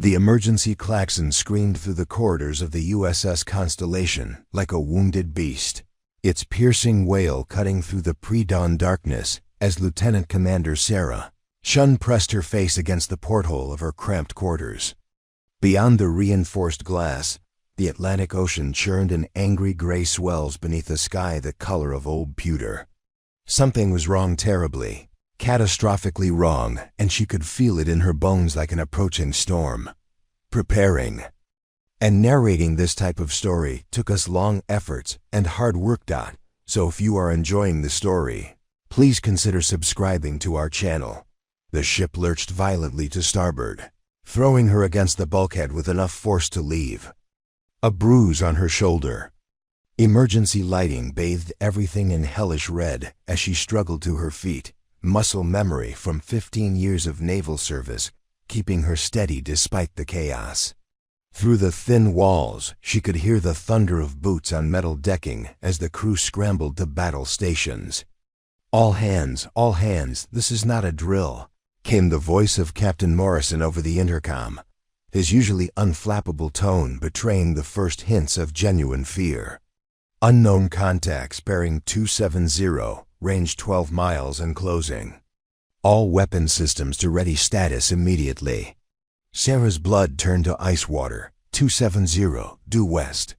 The emergency klaxon screamed through the corridors of the USS Constellation like a wounded beast, its piercing wail cutting through the pre-dawn darkness as Lieutenant Commander Sarah Chen pressed her face against the porthole of her cramped quarters. Beyond the reinforced glass, the Atlantic Ocean churned in angry gray swells beneath a sky the color of old pewter. Something was wrong terribly, catastrophically wrong, and she could feel it in her bones like an approaching storm. Preparing and narrating this type of story took us long efforts and hard work. So if you are enjoying the story, please consider subscribing to our channel. The ship lurched violently to starboard, throwing her against the bulkhead with enough force to leave a bruise on her shoulder. Emergency lighting bathed everything in hellish red as she struggled to her feet, muscle memory from 15 years of naval service keeping her steady despite the chaos. Through the thin walls, she could hear the thunder of boots on metal decking as the crew scrambled to battle stations. All hands, this is not a drill," came the voice of Captain Morrison over the intercom, his usually unflappable tone betraying the first hints of genuine fear. "Unknown contacts bearing 270, range 12 miles and closing. All weapon systems to ready status immediately." Sarah's blood turned to ice water. 270, due west.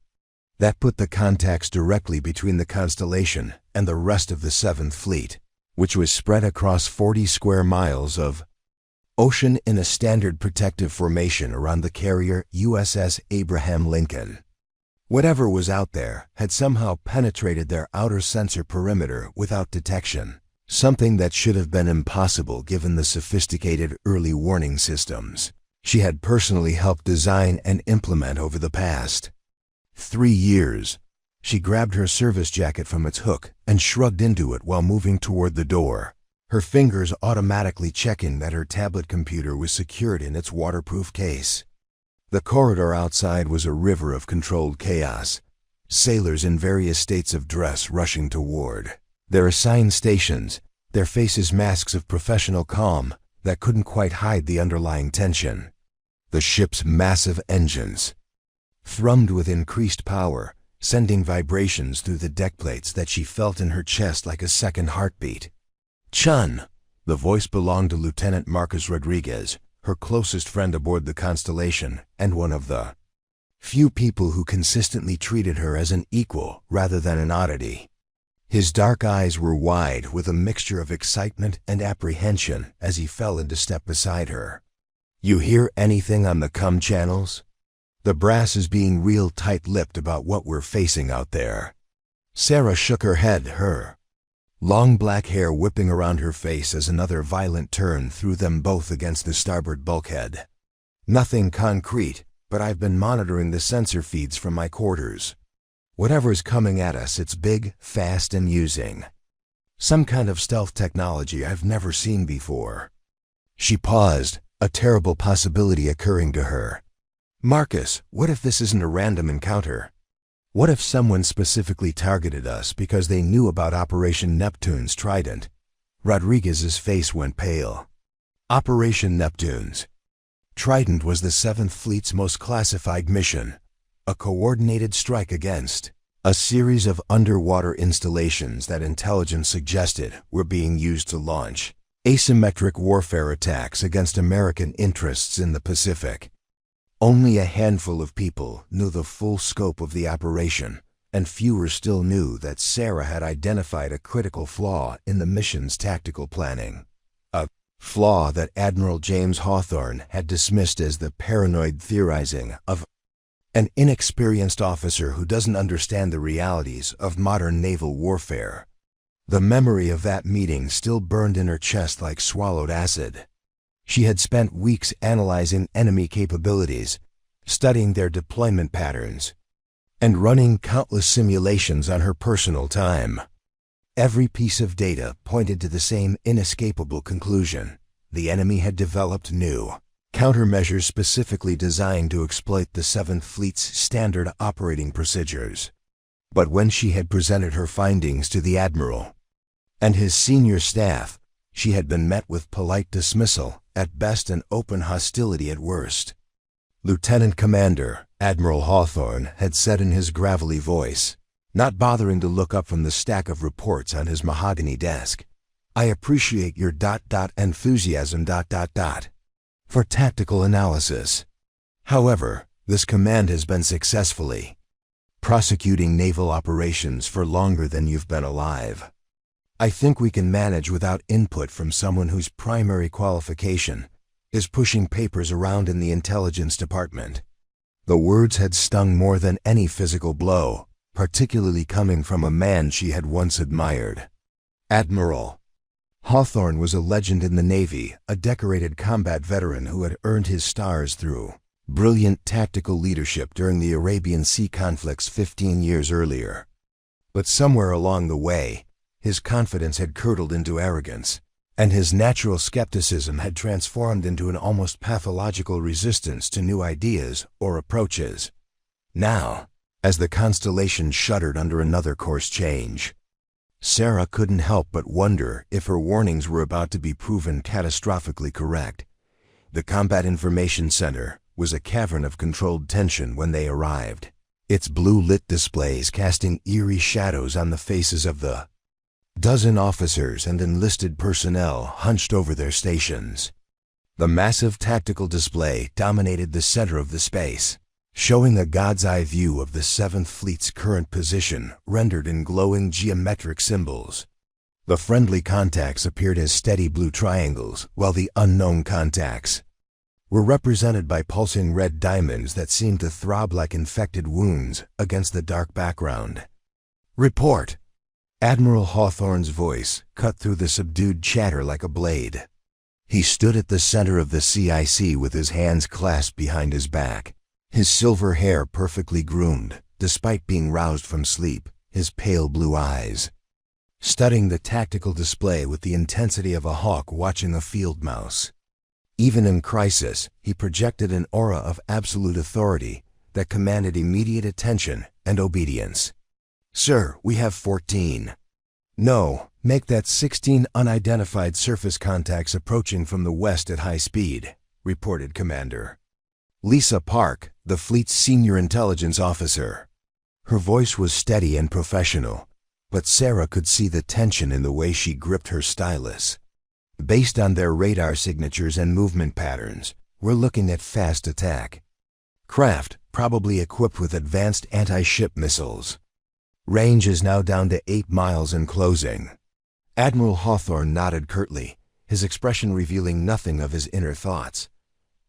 That put the contacts directly between the Constellation and the rest of the 7th Fleet, which was spread across 40 square miles of ocean in a standard protective formation around the carrier USS Abraham Lincoln. Whatever was out there had somehow penetrated their outer sensor perimeter without detection, something that should have been impossible given the sophisticated early warning systems she had personally helped design and implement over the past 3 years. She grabbed her service jacket from its hook and shrugged into it while moving toward the door, her fingers automatically checking that her tablet computer was secured in its waterproof case. The corridor outside was a river of controlled chaos, sailors in various states of dress rushing toward their assigned stations, their faces masks of professional calm that couldn't quite hide the underlying tension. The ship's massive engines thrummed with increased power, sending vibrations through the deck plates that she felt in her chest like a second heartbeat. "Chun!" The voice belonged to Lieutenant Marcus Rodriguez, her closest friend aboard the Constellation and one of the few people who consistently treated her as an equal rather than an oddity. His dark eyes were wide with a mixture of excitement and apprehension as he fell into step beside her. "You hear anything on the comm channels? The brass is being real tight-lipped about what we're facing out there." Sarah shook her head, her long black hair whipping around her face as another violent turn threw them both against the starboard bulkhead. "Nothing concrete, but I've been monitoring the sensor feeds from my quarters. Whatever's coming at us, it's big, fast, and using some kind of stealth technology I've never seen before." She paused, a terrible possibility occurring to her. "Marcus, what if this isn't a random encounter? What if someone specifically targeted us because they knew about Operation Neptune's Trident?" Rodriguez's face went pale. Operation Neptune's Trident was the 7th Fleet's most classified mission, a coordinated strike against a series of underwater installations that intelligence suggested were being used to launch asymmetric warfare attacks against American interests in the Pacific. Only a handful of people knew the full scope of the operation, and fewer still knew that Sarah had identified a critical flaw in the mission's tactical planning. A flaw that Admiral James Hawthorne had dismissed as the paranoid theorizing of an inexperienced officer who doesn't understand the realities of modern naval warfare. The memory of that meeting still burned in her chest like swallowed acid. She had spent weeks analyzing enemy capabilities, studying their deployment patterns, and running countless simulations on her personal time. Every piece of data pointed to the same inescapable conclusion: the enemy had developed new countermeasures specifically designed to exploit the 7th Fleet's standard operating procedures. But when she had presented her findings to the Admiral and his senior staff, she had been met with polite dismissal at best and open hostility at worst. Lieutenant Commander Admiral Hawthorne had said in his gravelly voice, not bothering to look up from the stack of reports on his mahogany desk. "I appreciate your enthusiasm for tactical analysis. However, this command has been successfully prosecuting naval operations for longer than you've been alive. I think we can manage without input from someone whose primary qualification is pushing papers around in the intelligence department." The words had stung more than any physical blow, particularly coming from a man she had once admired. Admiral Hawthorne was a legend in the Navy, a decorated combat veteran who had earned his stars through brilliant tactical leadership during the Arabian Sea conflicts 15 years earlier. But somewhere along the way, his confidence had curdled into arrogance, and his natural skepticism had transformed into an almost pathological resistance to new ideas or approaches. Now, as the constellation shuddered under another course change, Sarah couldn't help but wonder if her warnings were about to be proven catastrophically correct. The Combat Information Center was a cavern of controlled tension when they arrived, its blue-lit displays casting eerie shadows on the faces of the dozen officers and enlisted personnel hunched over their stations. The massive tactical display dominated the center of the space, showing a god's-eye view of the 7th Fleet's current position rendered in glowing geometric symbols. The friendly contacts appeared as steady blue triangles, while the unknown contacts were represented by pulsing red diamonds that seemed to throb like infected wounds against the dark background. "Report!" Admiral Hawthorne's voice cut through the subdued chatter like a blade. He stood at the center of the CIC with his hands clasped behind his back, his silver hair perfectly groomed, despite being roused from sleep, his pale blue eyes studying the tactical display with the intensity of a hawk watching a field mouse. Even in crisis, he projected an aura of absolute authority that commanded immediate attention and obedience. "Sir, we have 14. No, make that 16 unidentified surface contacts approaching from the west at high speed," reported Commander Lisa Park, the fleet's senior intelligence officer. Her voice was steady and professional, but Sarah could see the tension in the way she gripped her stylus. "Based on their radar signatures and movement patterns, we're looking at fast attack craft, probably equipped with advanced anti-ship missiles. Range is now down to 8 miles and closing." Admiral Hawthorne nodded curtly, his expression revealing nothing of his inner thoughts.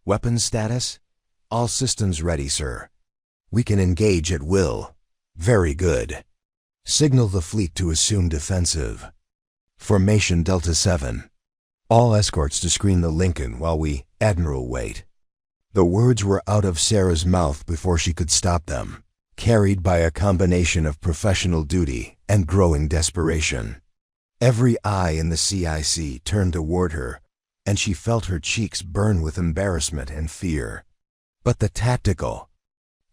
"Weapons status? All systems ready, sir. We can engage at will." "Very good. Signal the fleet to assume defensive. Formation Delta-7. All escorts to screen the Lincoln while we, Admiral, wait." The words were out of Sarah's mouth before she could stop them, carried by a combination of professional duty and growing desperation. Every eye in the CIC turned toward her, and she felt her cheeks burn with embarrassment and fear. But the tactical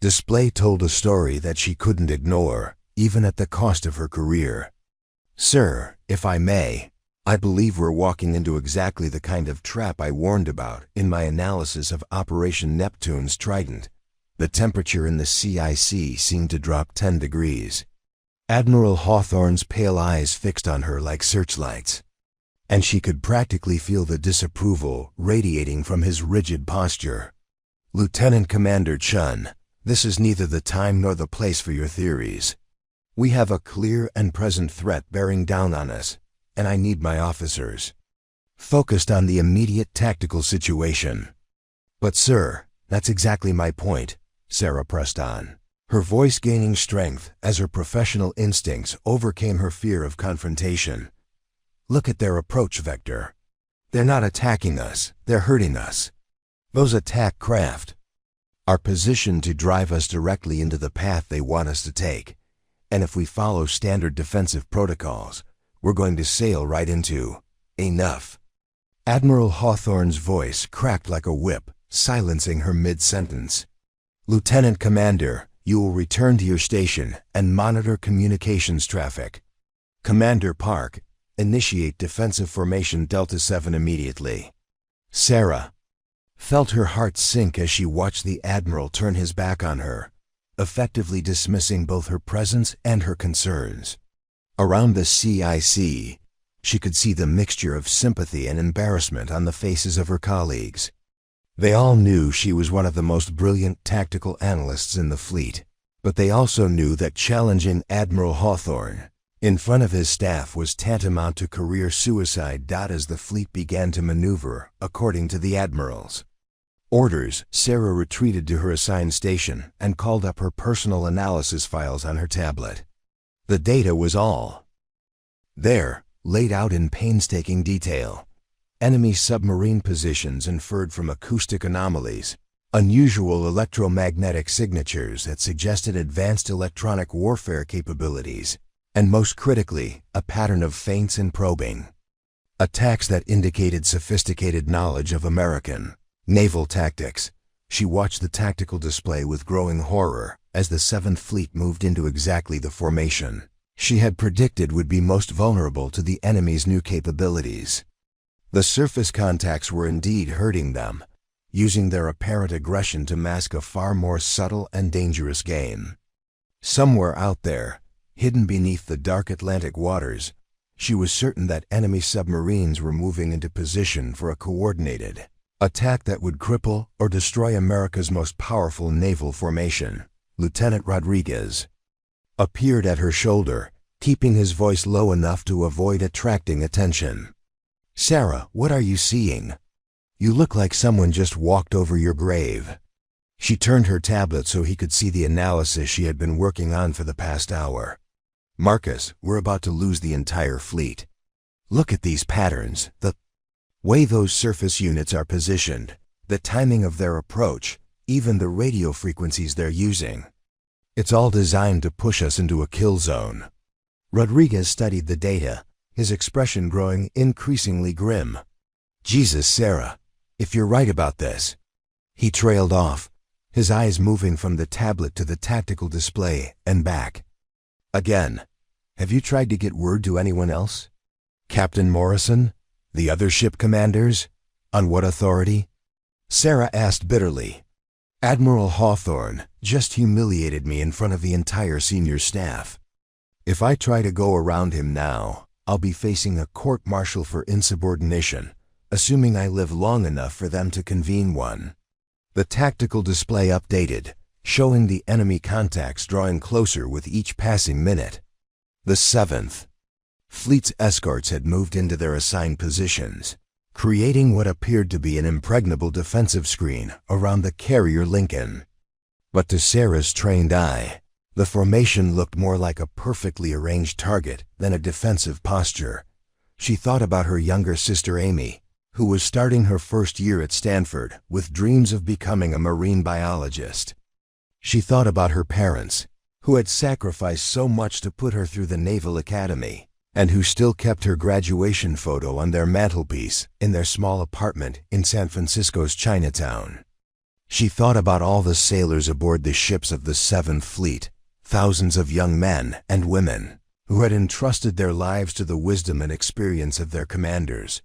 display told a story that she couldn't ignore, even at the cost of her career. "Sir, if I may, I believe we're walking into exactly the kind of trap I warned about in my analysis of Operation Neptune's Trident." The temperature in the CIC seemed to drop 10 degrees. Admiral Hawthorne's pale eyes fixed on her like searchlights, and she could practically feel the disapproval radiating from his rigid posture. "Lieutenant Commander Chen, this is neither the time nor the place for your theories. We have a clear and present threat bearing down on us, and I need my officers focused on the immediate tactical situation." "But sir, that's exactly my point," Sarah pressed on, her voice gaining strength as her professional instincts overcame her fear of confrontation. "Look at their approach vector. They're not attacking us, they're hurting us. Those attack craft are positioned to drive us directly into the path they want us to take, and if we follow standard defensive protocols, we're going to sail right into enough." Admiral Hawthorne's voice cracked like a whip, silencing her mid-sentence. "Lieutenant Commander, you will return to your station and monitor communications traffic. Commander Park, initiate defensive formation Delta-7 immediately." "Sarah." felt her heart sink as she watched the Admiral turn his back on her, effectively dismissing both her presence and her concerns. Around the CIC, she could see the mixture of sympathy and embarrassment on the faces of her colleagues. They all knew she was one of the most brilliant tactical analysts in the fleet, but they also knew that challenging Admiral Hawthorne in front of his staff was tantamount to career suicide. As the fleet began to maneuver, according to the admirals' orders, Sarah retreated to her assigned station and called up her personal analysis files on her tablet. The data was all there, laid out in painstaking detail. Enemy submarine positions inferred from acoustic anomalies, unusual electromagnetic signatures that suggested advanced electronic warfare capabilities, and most critically, a pattern of feints and probing. Attacks that indicated sophisticated knowledge of American naval tactics. She watched the tactical display with growing horror as the Seventh Fleet moved into exactly the formation she had predicted would be most vulnerable to the enemy's new capabilities. The surface contacts were indeed hurting them, using their apparent aggression to mask a far more subtle and dangerous game. Somewhere out there, hidden beneath the dark Atlantic waters, she was certain that enemy submarines were moving into position for a coordinated attack that would cripple or destroy America's most powerful naval formation. Lieutenant Rodriguez appeared at her shoulder, keeping his voice low enough to avoid attracting attention. "Sarah, what are you seeing? You look like someone just walked over your grave." She turned her tablet so he could see the analysis she had been working on for the past hour. "Marcus, we're about to lose the entire fleet. Look at these patterns, the way those surface units are positioned, the timing of their approach, even the radio frequencies they're using. It's all designed to push us into a kill zone." Rodriguez studied the data, his expression growing increasingly grim. "Jesus, Sarah, if you're right about this." He trailed off, his eyes moving from the tablet to the tactical display and back. "Again, have you tried to get word to anyone else? Captain Morrison? The other ship commanders? On what authority?" Sarah asked bitterly. "Admiral Hawthorne just humiliated me in front of the entire senior staff. If I try to go around him now, I'll be facing a court-martial for insubordination, assuming I live long enough for them to convene one." The tactical display updated, showing the enemy contacts drawing closer with each passing minute. The Seventh Fleet's escorts had moved into their assigned positions, creating what appeared to be an impregnable defensive screen around the carrier Lincoln. But to Sarah's trained eye, the formation looked more like a perfectly arranged target than a defensive posture. She thought about her younger sister Amy, who was starting her first year at Stanford with dreams of becoming a marine biologist. She thought about her parents, who had sacrificed so much to put her through the Naval Academy, and who still kept her graduation photo on their mantelpiece in their small apartment in San Francisco's Chinatown. She thought about all the sailors aboard the ships of the Seventh Fleet, thousands of young men and women who had entrusted their lives to the wisdom and experience of their commanders.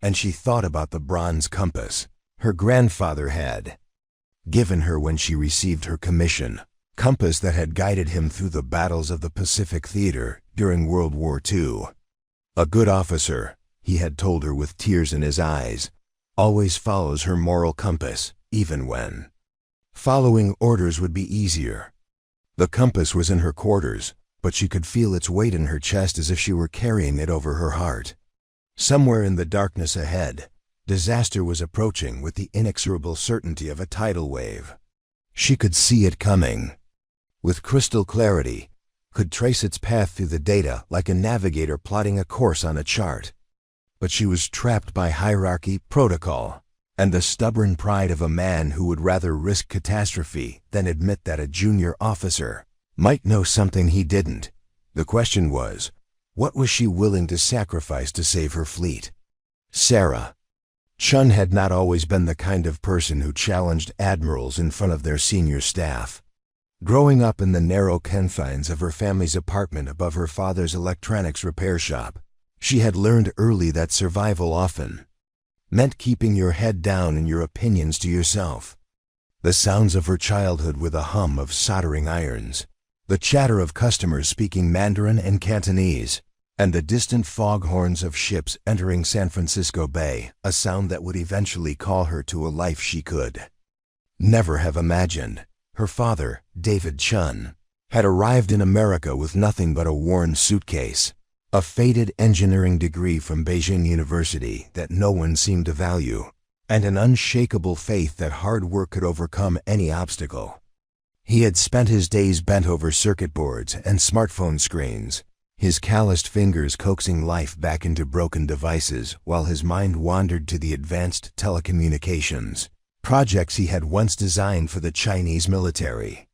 And she thought about the bronze compass her grandfather had given her when she received her commission, compass that had guided him through the battles of the Pacific Theater during World War II. "A good officer," he had told her with tears in his eyes, "always follows her moral compass, even when following orders would be easier." The compass was in her quarters, but she could feel its weight in her chest as if she were carrying it over her heart. Somewhere in the darkness ahead, disaster was approaching with the inexorable certainty of a tidal wave. She could see it coming. With crystal clarity, could trace its path through the data like a navigator plotting a course on a chart. But she was trapped by hierarchy, protocol, and the stubborn pride of a man who would rather risk catastrophe than admit that a junior officer might know something he didn't. The question was, what was she willing to sacrifice to save her fleet? Sarah Chen had not always been the kind of person who challenged admirals in front of their senior staff. Growing up in the narrow confines of her family's apartment above her father's electronics repair shop, she had learned early that survival often meant keeping your head down and your opinions to yourself. The sounds of her childhood were the hum of soldering irons, the chatter of customers speaking Mandarin and Cantonese, and the distant foghorns of ships entering San Francisco Bay, a sound that would eventually call her to a life she could never have imagined. Her father, David Chen, had arrived in America with nothing but a worn suitcase, a faded engineering degree from Beijing University that no one seemed to value, and an unshakable faith that hard work could overcome any obstacle. He had spent his days bent over circuit boards and smartphone screens, his calloused fingers coaxing life back into broken devices while his mind wandered to the advanced telecommunications projects he had once designed for the Chinese military.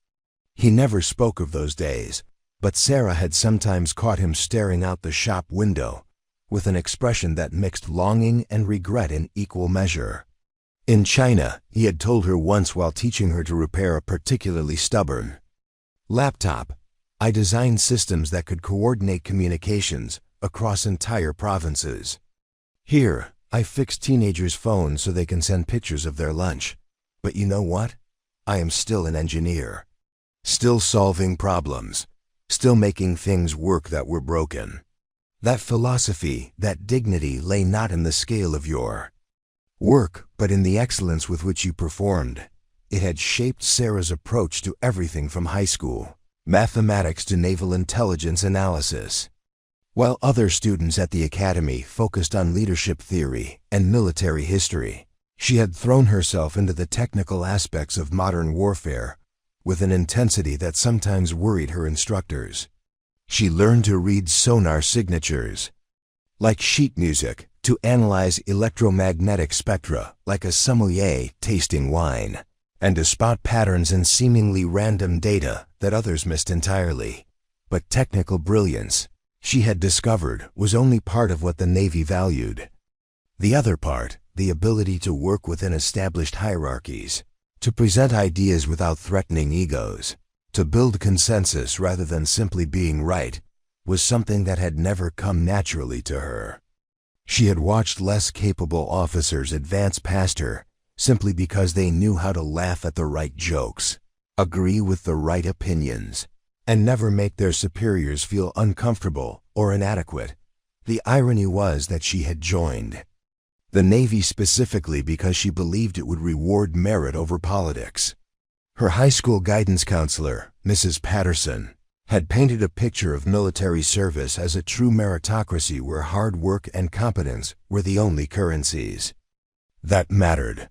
He never spoke of those days, but Sarah had sometimes caught him staring out the shop window with an expression that mixed longing and regret in equal measure. In China, he had told her once while teaching her to repair a particularly stubborn laptop, "I designed systems that could coordinate communications across entire provinces. Here, I fix teenagers' phones so they can send pictures of their lunch. But you know what? I am still an engineer. Still solving problems. Still making things work that were broken." That philosophy, that dignity lay not in the scale of your work, but in the excellence with which you performed. It had shaped Sarah's approach to everything from high school mathematics to naval intelligence analysis. While other students at the academy focused on leadership theory and military history, she had thrown herself into the technical aspects of modern warfare with an intensity that sometimes worried her instructors. She learned to read sonar signatures like sheet music, to analyze electromagnetic spectra like a sommelier tasting wine, and to spot patterns in seemingly random data that others missed entirely. But technical brilliance, she had discovered, was only part of what the Navy valued. The other part, the ability to work within established hierarchies, to present ideas without threatening egos, to build consensus rather than simply being right, was something that had never come naturally to her. She had watched less capable officers advance past her simply because they knew how to laugh at the right jokes, agree with the right opinions, and never make their superiors feel uncomfortable or inadequate. The irony was that she had joined the Navy specifically because she believed it would reward merit over politics. Her high school guidance counselor, Mrs. Patterson, had painted a picture of military service as a true meritocracy where hard work and competence were the only currencies that mattered.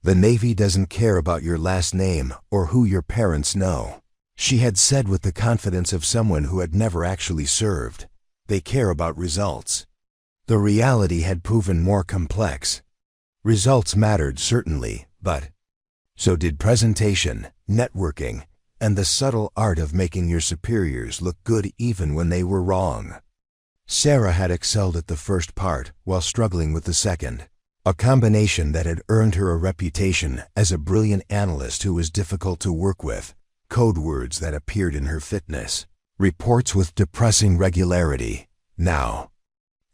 The Navy doesn't care about your last name or who your parents know, she had said with the confidence of someone who had never actually served. They care about results. The reality had proven more complex. Results mattered certainly, but so did presentation, networking, and the subtle art of making your superiors look good even when they were wrong. Sarah had excelled at the first part while struggling with the second, a combination that had earned her a reputation as a brilliant analyst who was difficult to work with, code words that appeared in her fitness reports with depressing regularity. Now,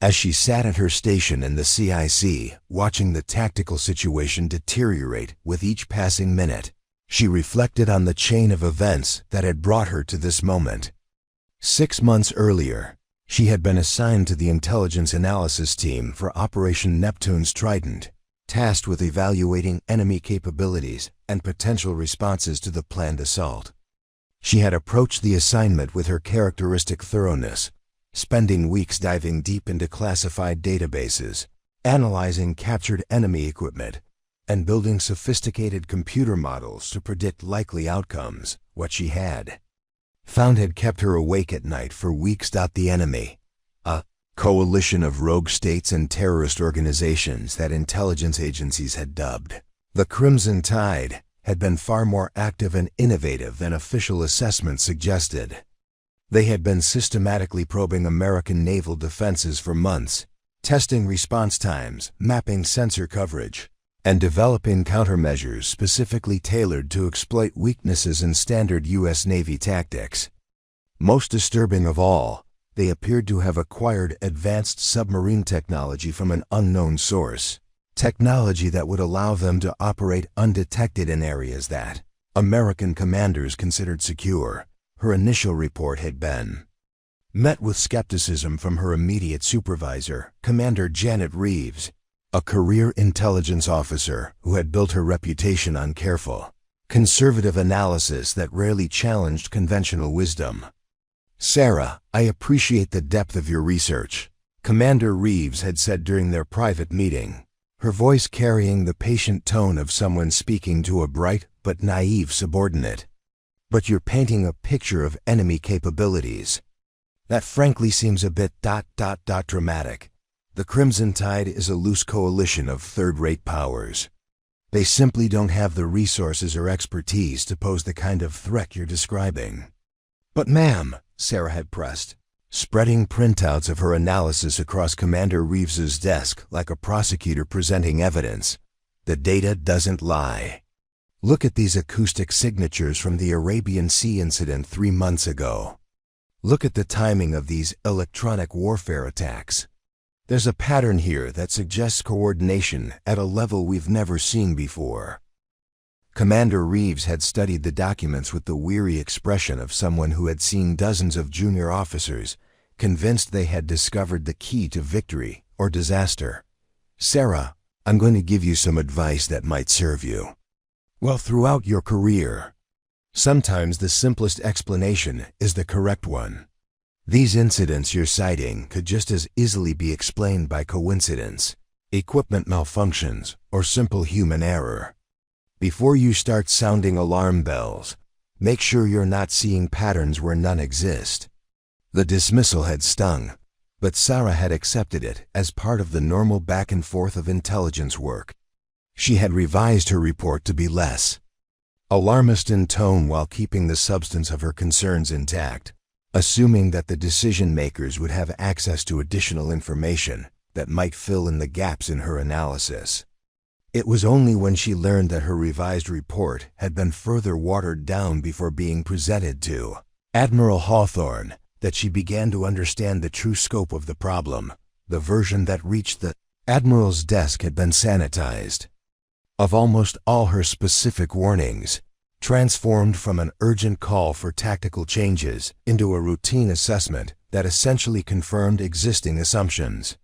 as she sat at her station in the CIC, watching the tactical situation deteriorate with each passing minute, she reflected on the chain of events that had brought her to this moment. 6 months earlier, she had been assigned to the intelligence analysis team for Operation Neptune's Trident, tasked with evaluating enemy capabilities and potential responses to the planned assault. She had approached the assignment with her characteristic thoroughness, spending weeks diving deep into classified databases, analyzing captured enemy equipment, and building sophisticated computer models to predict likely outcomes. What she had found had kept her awake at night for weeks. The enemy, a coalition of rogue states and terrorist organizations that intelligence agencies had dubbed the Crimson Tide, had been far more active and innovative than official assessments suggested. They had been systematically probing American naval defenses for months, testing response times, mapping sensor coverage, and developing countermeasures specifically tailored to exploit weaknesses in standard U.S. Navy tactics. Most disturbing of all, they appeared to have acquired advanced submarine technology from an unknown source. Technology that would allow them to operate undetected in areas that American commanders considered secure. Her initial report had been met with skepticism from her immediate supervisor, Commander Janet Reeves, a career intelligence officer who had built her reputation on careful, conservative analysis that rarely challenged conventional wisdom. "Sarah, I appreciate the depth of your research," Commander Reeves had said during their private meeting, her voice carrying the patient tone of someone speaking to a bright but naive subordinate. "But you're painting a picture of enemy capabilities that frankly seems a bit dramatic. The Crimson Tide is a loose coalition of third-rate powers. They simply don't have the resources or expertise to pose the kind of threat you're describing." "But ma'am," Sarah had pressed, spreading printouts of her analysis across Commander Reeves's desk like a prosecutor presenting evidence, "the data doesn't lie. Look at these acoustic signatures from the Arabian Sea incident 3 months ago. Look at the timing of these electronic warfare attacks. There's a pattern here that suggests coordination at a level we've never seen before." Commander Reeves had studied the documents with the weary expression of someone who had seen dozens of junior officers, convinced they had discovered the key to victory or disaster. "Sarah, I'm going to give you some advice that might serve you well throughout your career. Sometimes the simplest explanation is the correct one. These incidents you're citing could just as easily be explained by coincidence, equipment malfunctions, or simple human error. Before you start sounding alarm bells, make sure you're not seeing patterns where none exist." The dismissal had stung, but Sarah had accepted it as part of the normal back and forth of intelligence work. She had revised her report to be less alarmist in tone while keeping the substance of her concerns intact, assuming that the decision-makers would have access to additional information that might fill in the gaps in her analysis. It was only when she learned that her revised report had been further watered down before being presented to Admiral Hawthorne that she began to understand the true scope of the problem. The version that reached the Admiral's desk had been sanitized of almost all her specific warnings, transformed from an urgent call for tactical changes into a routine assessment that essentially confirmed existing assumptions.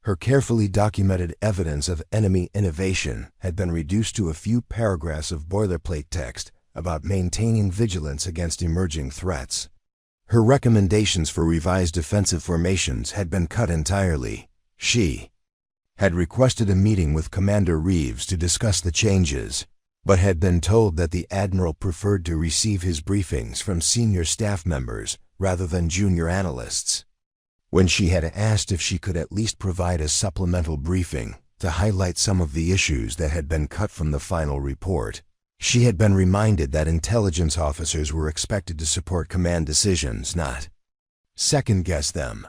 Her carefully documented evidence of enemy innovation had been reduced to a few paragraphs of boilerplate text about maintaining vigilance against emerging threats. Her recommendations for revised defensive formations had been cut entirely. She had requested a meeting with Commander Reeves to discuss the changes, but had been told that the Admiral preferred to receive his briefings from senior staff members rather than junior analysts. When she had asked if she could at least provide a supplemental briefing to highlight some of the issues that had been cut from the final report, she had been reminded that intelligence officers were expected to support command decisions, not second-guess them.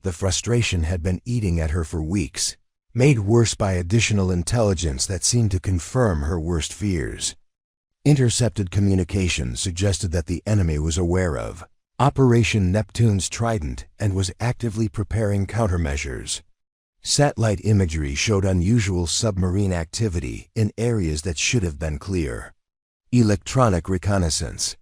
The frustration had been eating at her for weeks, made worse by additional intelligence that seemed to confirm her worst fears. Intercepted communications suggested that the enemy was aware of Operation Neptune's Trident and was actively preparing countermeasures. Satellite imagery showed unusual submarine activity in areas that should have been clear. Electronic reconnaissance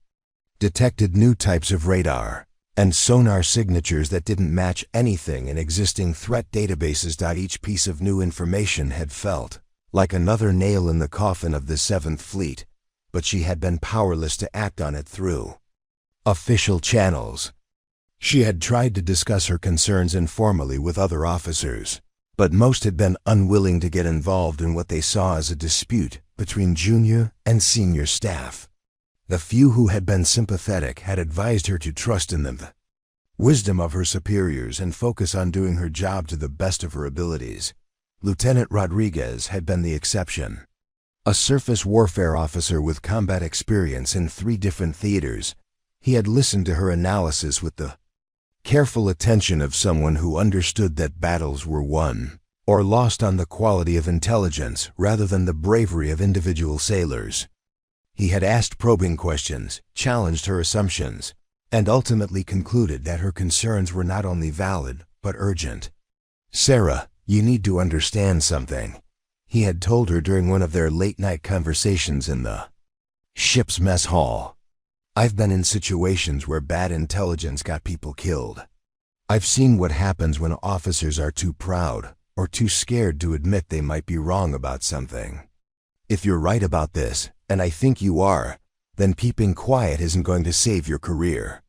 detected new types of radar and sonar signatures that didn't match anything in existing threat databases. Each piece of new information had felt like another nail in the coffin of the 7th Fleet, but she had been powerless to act on it through official channels. She had tried to discuss her concerns informally with other officers, but most had been unwilling to get involved in what they saw as a dispute between junior and senior staff. The few who had been sympathetic had advised her to trust in the wisdom of her superiors and focus on doing her job to the best of her abilities. Lieutenant Rodriguez had been the exception. A surface warfare officer with combat experience in 3 different theaters, he had listened to her analysis with the careful attention of someone who understood that battles were won or lost on the quality of intelligence rather than the bravery of individual sailors. He had asked probing questions, challenged her assumptions, and ultimately concluded that her concerns were not only valid, but urgent. "Sarah, you need to understand something. He had told her during one of their late-night conversations in the ship's mess hall. "I've been in situations where bad intelligence got people killed. I've seen what happens when officers are too proud or too scared to admit they might be wrong about something. If you're right about this, and I think you are, then keeping quiet isn't going to save your career.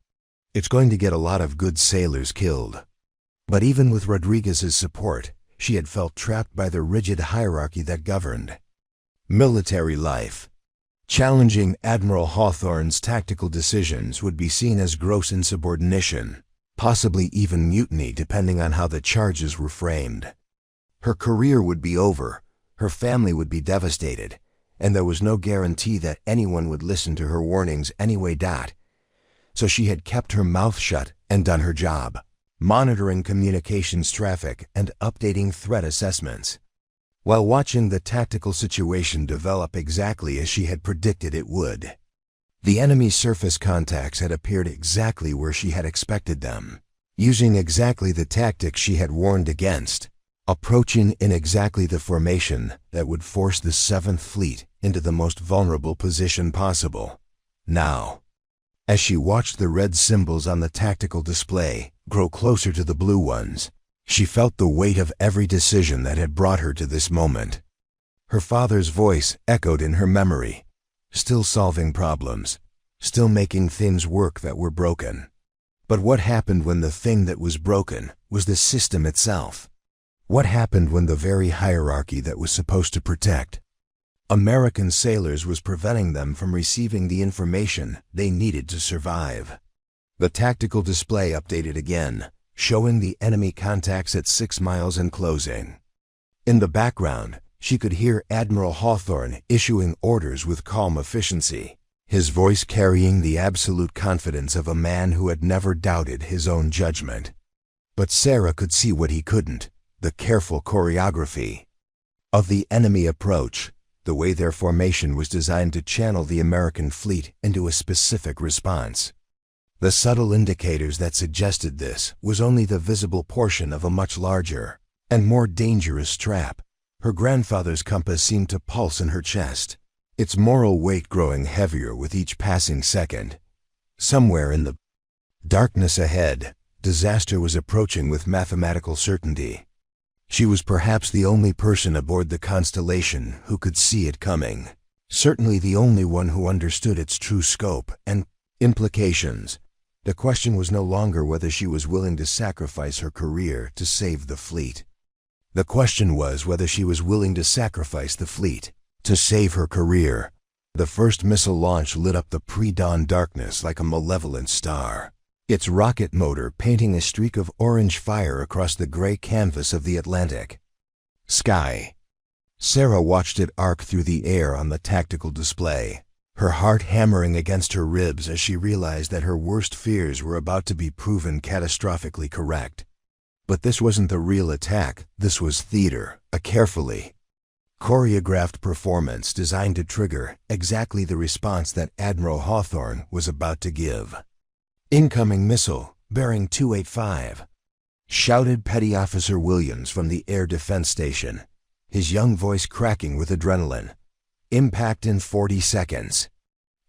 It's going to get a lot of good sailors killed." But even with Rodriguez's support, she had felt trapped by the rigid hierarchy that governed military life. Challenging Admiral Hawthorne's tactical decisions would be seen as gross insubordination, possibly even mutiny depending on how the charges were framed. Her career would be over, her family would be devastated, and there was no guarantee that anyone would listen to her warnings anyway. So she had kept her mouth shut and done her job, monitoring communications traffic and updating threat assessments, while watching the tactical situation develop exactly as she had predicted it would. The enemy's surface contacts had appeared exactly where she had expected them, using exactly the tactics she had warned against, approaching in exactly the formation that would force the 7th Fleet into the most vulnerable position possible. Now, as she watched the red symbols on the tactical display grow closer to the blue ones, she felt the weight of every decision that had brought her to this moment. Her father's voice echoed in her memory, still solving problems, still making things work that were broken. But what happened when the thing that was broken was the system itself? What happened when the very hierarchy that was supposed to protect American sailors was preventing them from receiving the information they needed to survive? The tactical display updated again, showing the enemy contacts at 6 miles and closing. In the background, she could hear Admiral Hawthorne issuing orders with calm efficiency, his voice carrying the absolute confidence of a man who had never doubted his own judgment. But Sarah could see what he couldn't: the careful choreography of the enemy approach, the way their formation was designed to channel the American fleet into a specific response. The subtle indicators that suggested this was only the visible portion of a much larger and more dangerous trap. Her grandfather's compass seemed to pulse in her chest, its moral weight growing heavier with each passing second. Somewhere in the darkness ahead, disaster was approaching with mathematical certainty. She was perhaps the only person aboard the Constellation who could see it coming, certainly the only one who understood its true scope and implications. The question was no longer whether she was willing to sacrifice her career to save the fleet. The question was whether she was willing to sacrifice the fleet to save her career. The first missile launch lit up the pre-dawn darkness like a malevolent star, its rocket motor painting a streak of orange fire across the gray canvas of the Atlantic sky. Sarah watched it arc through the air on the tactical display, her heart hammering against her ribs as she realized that her worst fears were about to be proven catastrophically correct. But this wasn't the real attack, this was theater, a carefully choreographed performance designed to trigger exactly the response that Admiral Hawthorne was about to give. "Incoming missile, bearing 285, shouted Petty Officer Williams from the Air Defense Station, his young voice cracking with adrenaline. "Impact in 40 seconds.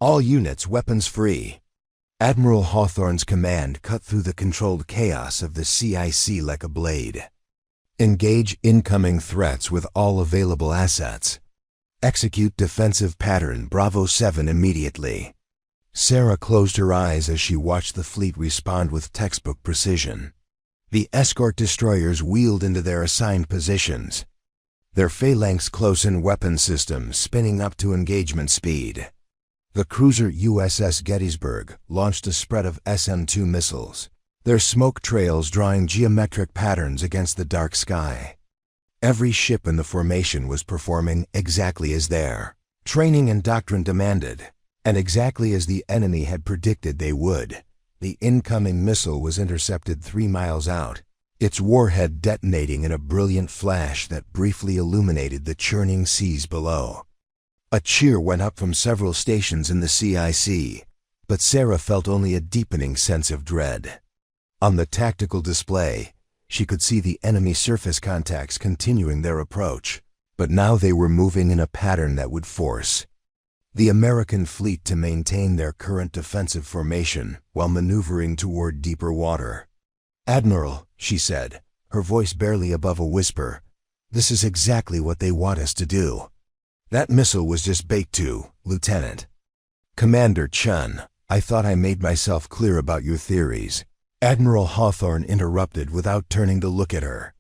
All units weapons free." Admiral Hawthorne's command cut through the controlled chaos of the CIC like a blade. "Engage incoming threats with all available assets. Execute defensive pattern Bravo 7 immediately." Sarah closed her eyes as she watched the fleet respond with textbook precision. The escort destroyers wheeled into their assigned positions, their phalanx close-in weapon systems spinning up to engagement speed. The cruiser USS Gettysburg launched a spread of SM-2 missiles, their smoke trails drawing geometric patterns against the dark sky. Every ship in the formation was performing exactly as their training and doctrine demanded, and exactly as the enemy had predicted they would. The incoming missile was intercepted 3 miles out, its warhead detonating in a brilliant flash that briefly illuminated the churning seas below. A cheer went up from several stations in the CIC, but Sarah felt only a deepening sense of dread. On the tactical display, she could see the enemy surface contacts continuing their approach, But now they were moving in a pattern that would force the American fleet to maintain their current defensive formation while maneuvering toward deeper water. "Admiral," she said, her voice barely above a whisper, "this is exactly what they want us to do." "That missile was just bait too, Lieutenant." "Commander Chen, I thought I made myself clear about your theories," Admiral Hawthorne interrupted without turning to look at her.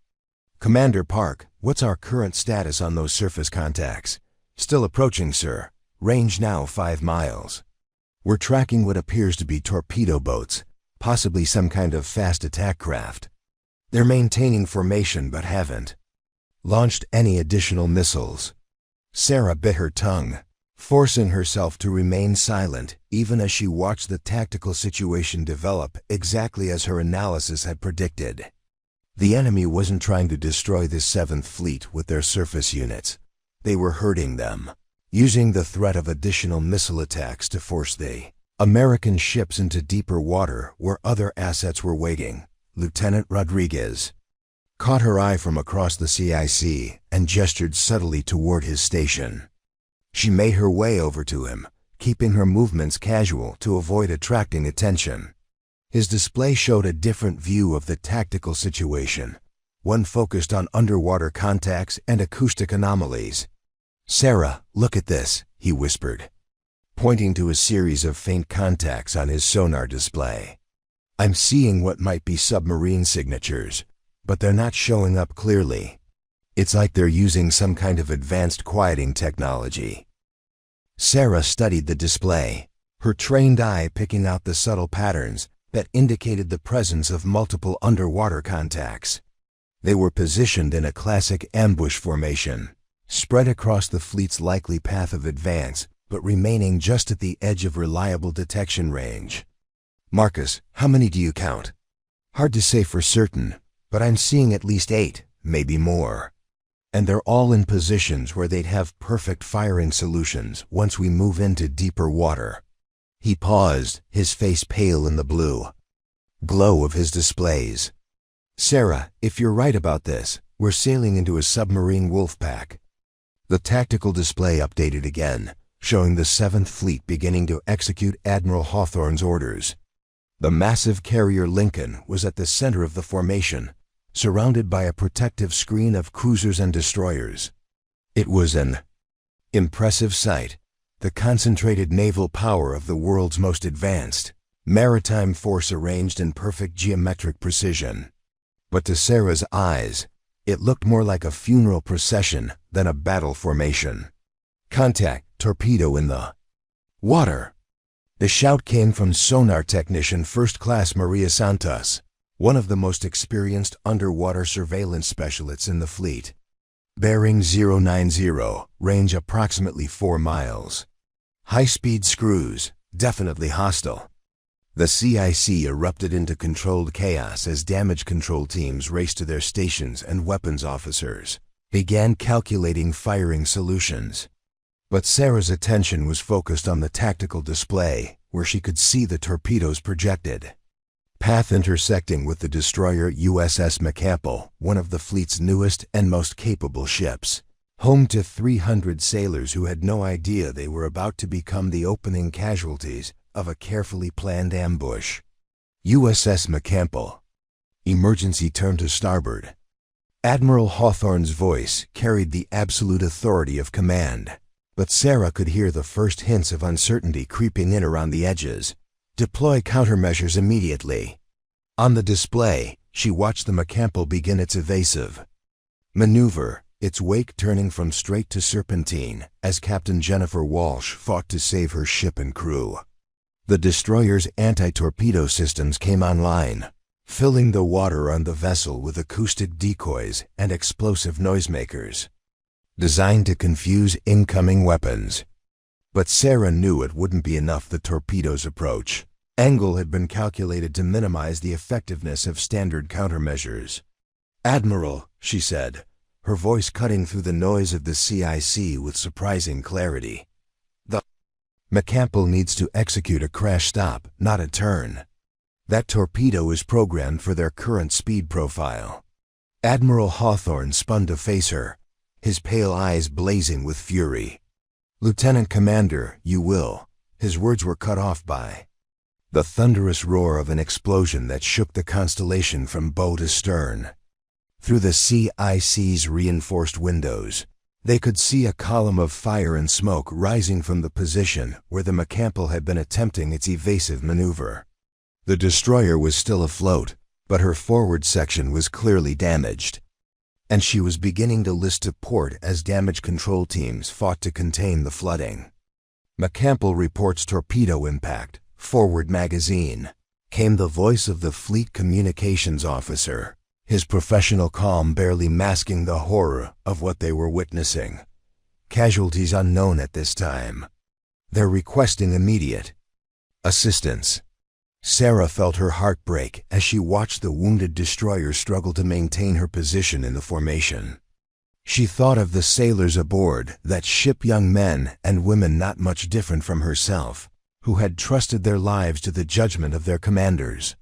"Commander Park, what's our current status on those surface contacts?" "Still approaching, sir. Range now 5 miles. We're tracking what appears to be torpedo boats, possibly some kind of fast attack craft. They're maintaining formation but haven't launched any additional missiles." Sarah bit her tongue, forcing herself to remain silent even as she watched the tactical situation develop exactly as her analysis had predicted. The enemy wasn't trying to destroy the 7th Fleet with their surface units. They were hurting them, using the threat of additional missile attacks to force the American ships into deeper water where other assets were waiting. Lieutenant Rodriguez caught her eye from across the CIC and gestured subtly toward his station. She made her way over to him, keeping her movements casual to avoid attracting attention. His display showed a different view of the tactical situation, one focused on underwater contacts and acoustic anomalies. "Sarah, look at this," he whispered, pointing to a series of faint contacts on his sonar display. "I'm seeing what might be submarine signatures, but they're not showing up clearly. It's like they're using some kind of advanced quieting technology." Sarah studied the display, her trained eye picking out the subtle patterns that indicated the presence of multiple underwater contacts. They were positioned in a classic ambush formation, spread across the fleet's likely path of advance, but remaining just at the edge of reliable detection range. "Marcus, how many do you count?" "Hard to say for certain, but I'm seeing at least 8, maybe more. And they're all in positions where they'd have perfect firing solutions once we move into deeper water." He paused, his face pale in the blue glow of his displays. "Sarah, if you're right about this, we're sailing into a submarine wolf pack." The tactical display updated again, showing the 7th Fleet beginning to execute Admiral Hawthorne's orders. The massive carrier Lincoln was at the center of the formation, surrounded by a protective screen of cruisers and destroyers. It was an impressive sight, the concentrated naval power of the world's most advanced maritime force arranged in perfect geometric precision. But to Sarah's eyes, it looked more like a funeral procession than a battle formation. "Contact, torpedo in the water!" The shout came from sonar technician First Class Maria Santos, one of the most experienced underwater surveillance specialists in the fleet. "Bearing 090, range approximately 4 miles. High-speed screws, definitely hostile." The CIC erupted into controlled chaos as damage control teams raced to their stations and weapons officers began calculating firing solutions. But Sarah's attention was focused on the tactical display, where she could see the torpedoes projected. Path intersecting with the destroyer USS McCampbell, one of the fleet's newest and most capable ships. Home to 300 sailors who had no idea they were about to become the opening casualties of a carefully planned ambush. USS McCampbell. Emergency turn to starboard. Admiral Hawthorne's voice carried the absolute authority of command, but Sarah could hear the first hints of uncertainty creeping in around the edges. "Deploy countermeasures immediately." On the display, she watched the McCampbell begin its evasive maneuver, its wake turning from straight to serpentine as Captain Jennifer Walsh fought to save her ship and crew. The destroyer's anti-torpedo systems came online, filling the water on the vessel with acoustic decoys and explosive noisemakers, designed to confuse incoming weapons. But Sarah knew it wouldn't be enough. The torpedo's approach angle had been calculated to minimize the effectiveness of standard countermeasures. "Admiral," she said, her voice cutting through the noise of the CIC with surprising clarity, "the McCampbell needs to execute a crash stop, not a turn. That torpedo is programmed for their current speed profile." Admiral Hawthorne spun to face her, his pale eyes blazing with fury. "Lieutenant Commander, you will." His words were cut off by the thunderous roar of an explosion that shook the Constellation from bow to stern. Through the CIC's reinforced windows, they could see a column of fire and smoke rising from the position where the McCampbell had been attempting its evasive maneuver. The destroyer was still afloat, but her forward section was clearly damaged, and she was beginning to list to port as damage control teams fought to contain the flooding. "McCampbell reports torpedo impact, forward magazine," came the voice of the fleet communications officer, his professional calm barely masking the horror of what they were witnessing. "Casualties unknown at this time. They're requesting immediate assistance." Sarah felt her heart break as she watched the wounded destroyer struggle to maintain her position in the formation. She thought of the sailors aboard that ship, young men and women not much different from herself, who had trusted their lives to the judgment of their commanders.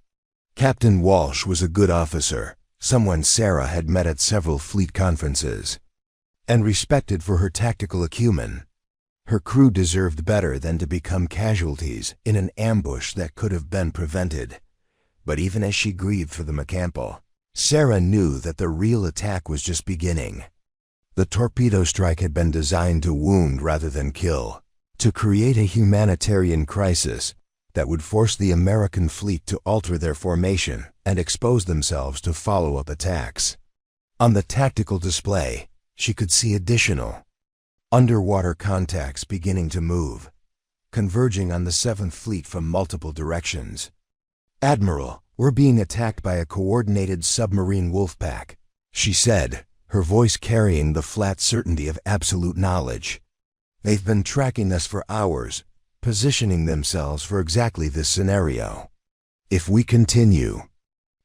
Captain Walsh was a good officer, someone Sarah had met at several fleet conferences, and respected for her tactical acumen. Her crew deserved better than to become casualties in an ambush that could have been prevented. But even as she grieved for the McCampbell, Sarah knew that the real attack was just beginning. The torpedo strike had been designed to wound rather than kill, to create a humanitarian crisis that would force the American fleet to alter their formation and expose themselves to follow-up attacks. On the tactical display, she could see additional underwater contacts beginning to move, converging on the 7th Fleet from multiple directions. "Admiral, we're being attacked by a coordinated submarine wolfpack," she said, her voice carrying the flat certainty of absolute knowledge. "They've been tracking us for hours, positioning themselves for exactly this scenario. If we continue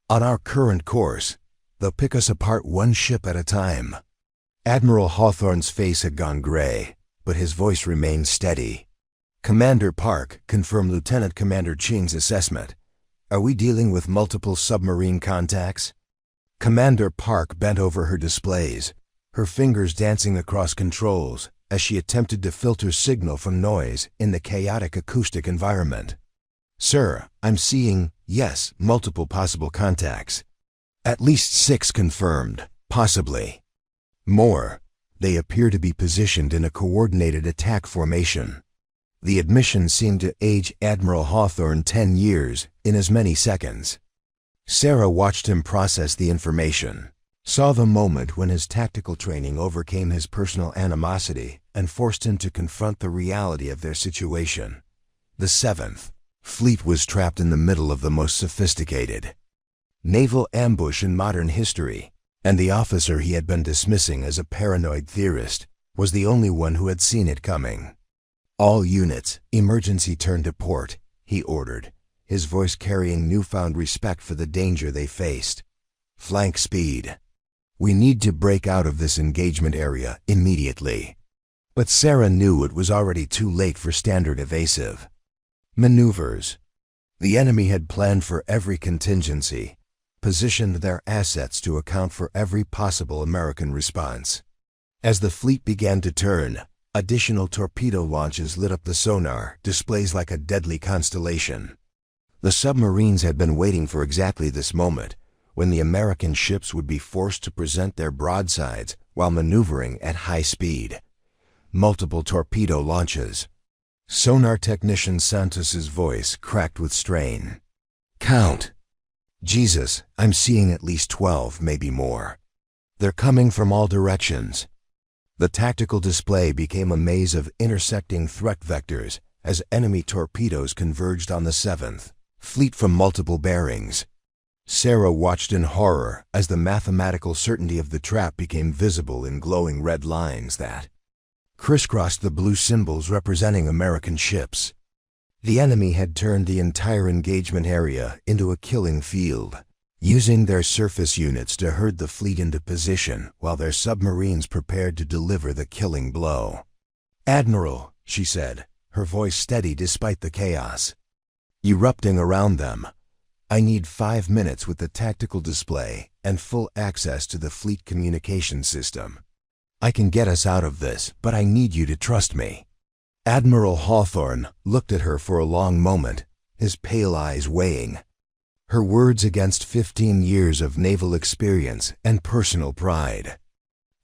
on our current course, they'll pick us apart one ship at a time." Admiral Hawthorne's face had gone gray, but his voice remained steady. "Commander Park, confirm Lieutenant Commander Ching's assessment. Are we dealing with multiple submarine contacts?" Commander Park bent over her displays, her fingers dancing across controls as she attempted to filter signal from noise in the chaotic acoustic environment. "Sir, I'm seeing, yes, multiple possible contacts. At least 6 confirmed, possibly more. They appear to be positioned in a coordinated attack formation." The admission seemed to age Admiral Hawthorne 10 years in as many seconds. Sarah watched him process the information, saw the moment when his tactical training overcame his personal animosity and forced him to confront the reality of their situation. The 7th Fleet was trapped in the middle of the most sophisticated naval ambush in modern history, and the officer he had been dismissing as a paranoid theorist was the only one who had seen it coming. "All units, emergency turn to port," he ordered, his voice carrying newfound respect for the danger they faced. "Flank speed. We need to break out of this engagement area immediately." But Sarah knew it was already too late for standard evasive maneuvers. The enemy had planned for every contingency, positioned their assets to account for every possible American response. As the fleet began to turn, additional torpedo launches lit up the sonar displays like a deadly constellation. The submarines had been waiting for exactly this moment, when the American ships would be forced to present their broadsides while maneuvering at high speed. Multiple torpedo launches. Sonar technician Santos's voice cracked with strain. "Count. Jesus, I'm seeing at least 12, maybe more. They're coming from all directions." The tactical display became a maze of intersecting threat vectors as enemy torpedoes converged on the 7th Fleet from multiple bearings. Sarah watched in horror as the mathematical certainty of the trap became visible in glowing red lines that crisscrossed the blue symbols representing American ships. The enemy had turned the entire engagement area into a killing field, using their surface units to herd the fleet into position while their submarines prepared to deliver the killing blow. "Admiral," she said, her voice steady despite the chaos erupting around them, "I need 5 minutes with the tactical display and full access to the fleet communication system." I can get us out of this, but I need you to trust me." Admiral Hawthorne looked at her for a long moment, his pale eyes weighing. Her words against 15 years of naval experience and personal pride.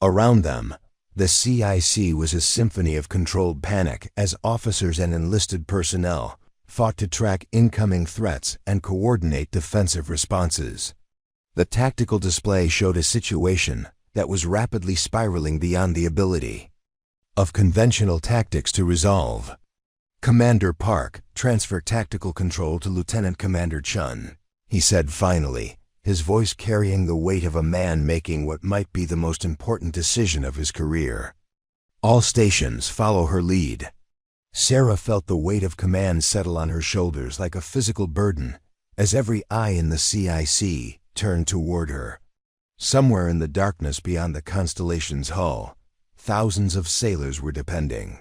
Around them, the CIC was a symphony of controlled panic as officers and enlisted personnel fought to track incoming threats and coordinate defensive responses. The tactical display showed a situation that was rapidly spiraling beyond the ability of conventional tactics to resolve. "Commander Park, transfer tactical control to Lieutenant Commander Chen," he said finally, his voice carrying the weight of a man making what might be the most important decision of his career. "All stations follow her lead." Sarah felt the weight of command settle on her shoulders like a physical burden as every eye in the CIC turned toward her. Somewhere in the darkness beyond the Constellation's hull, thousands of sailors were depending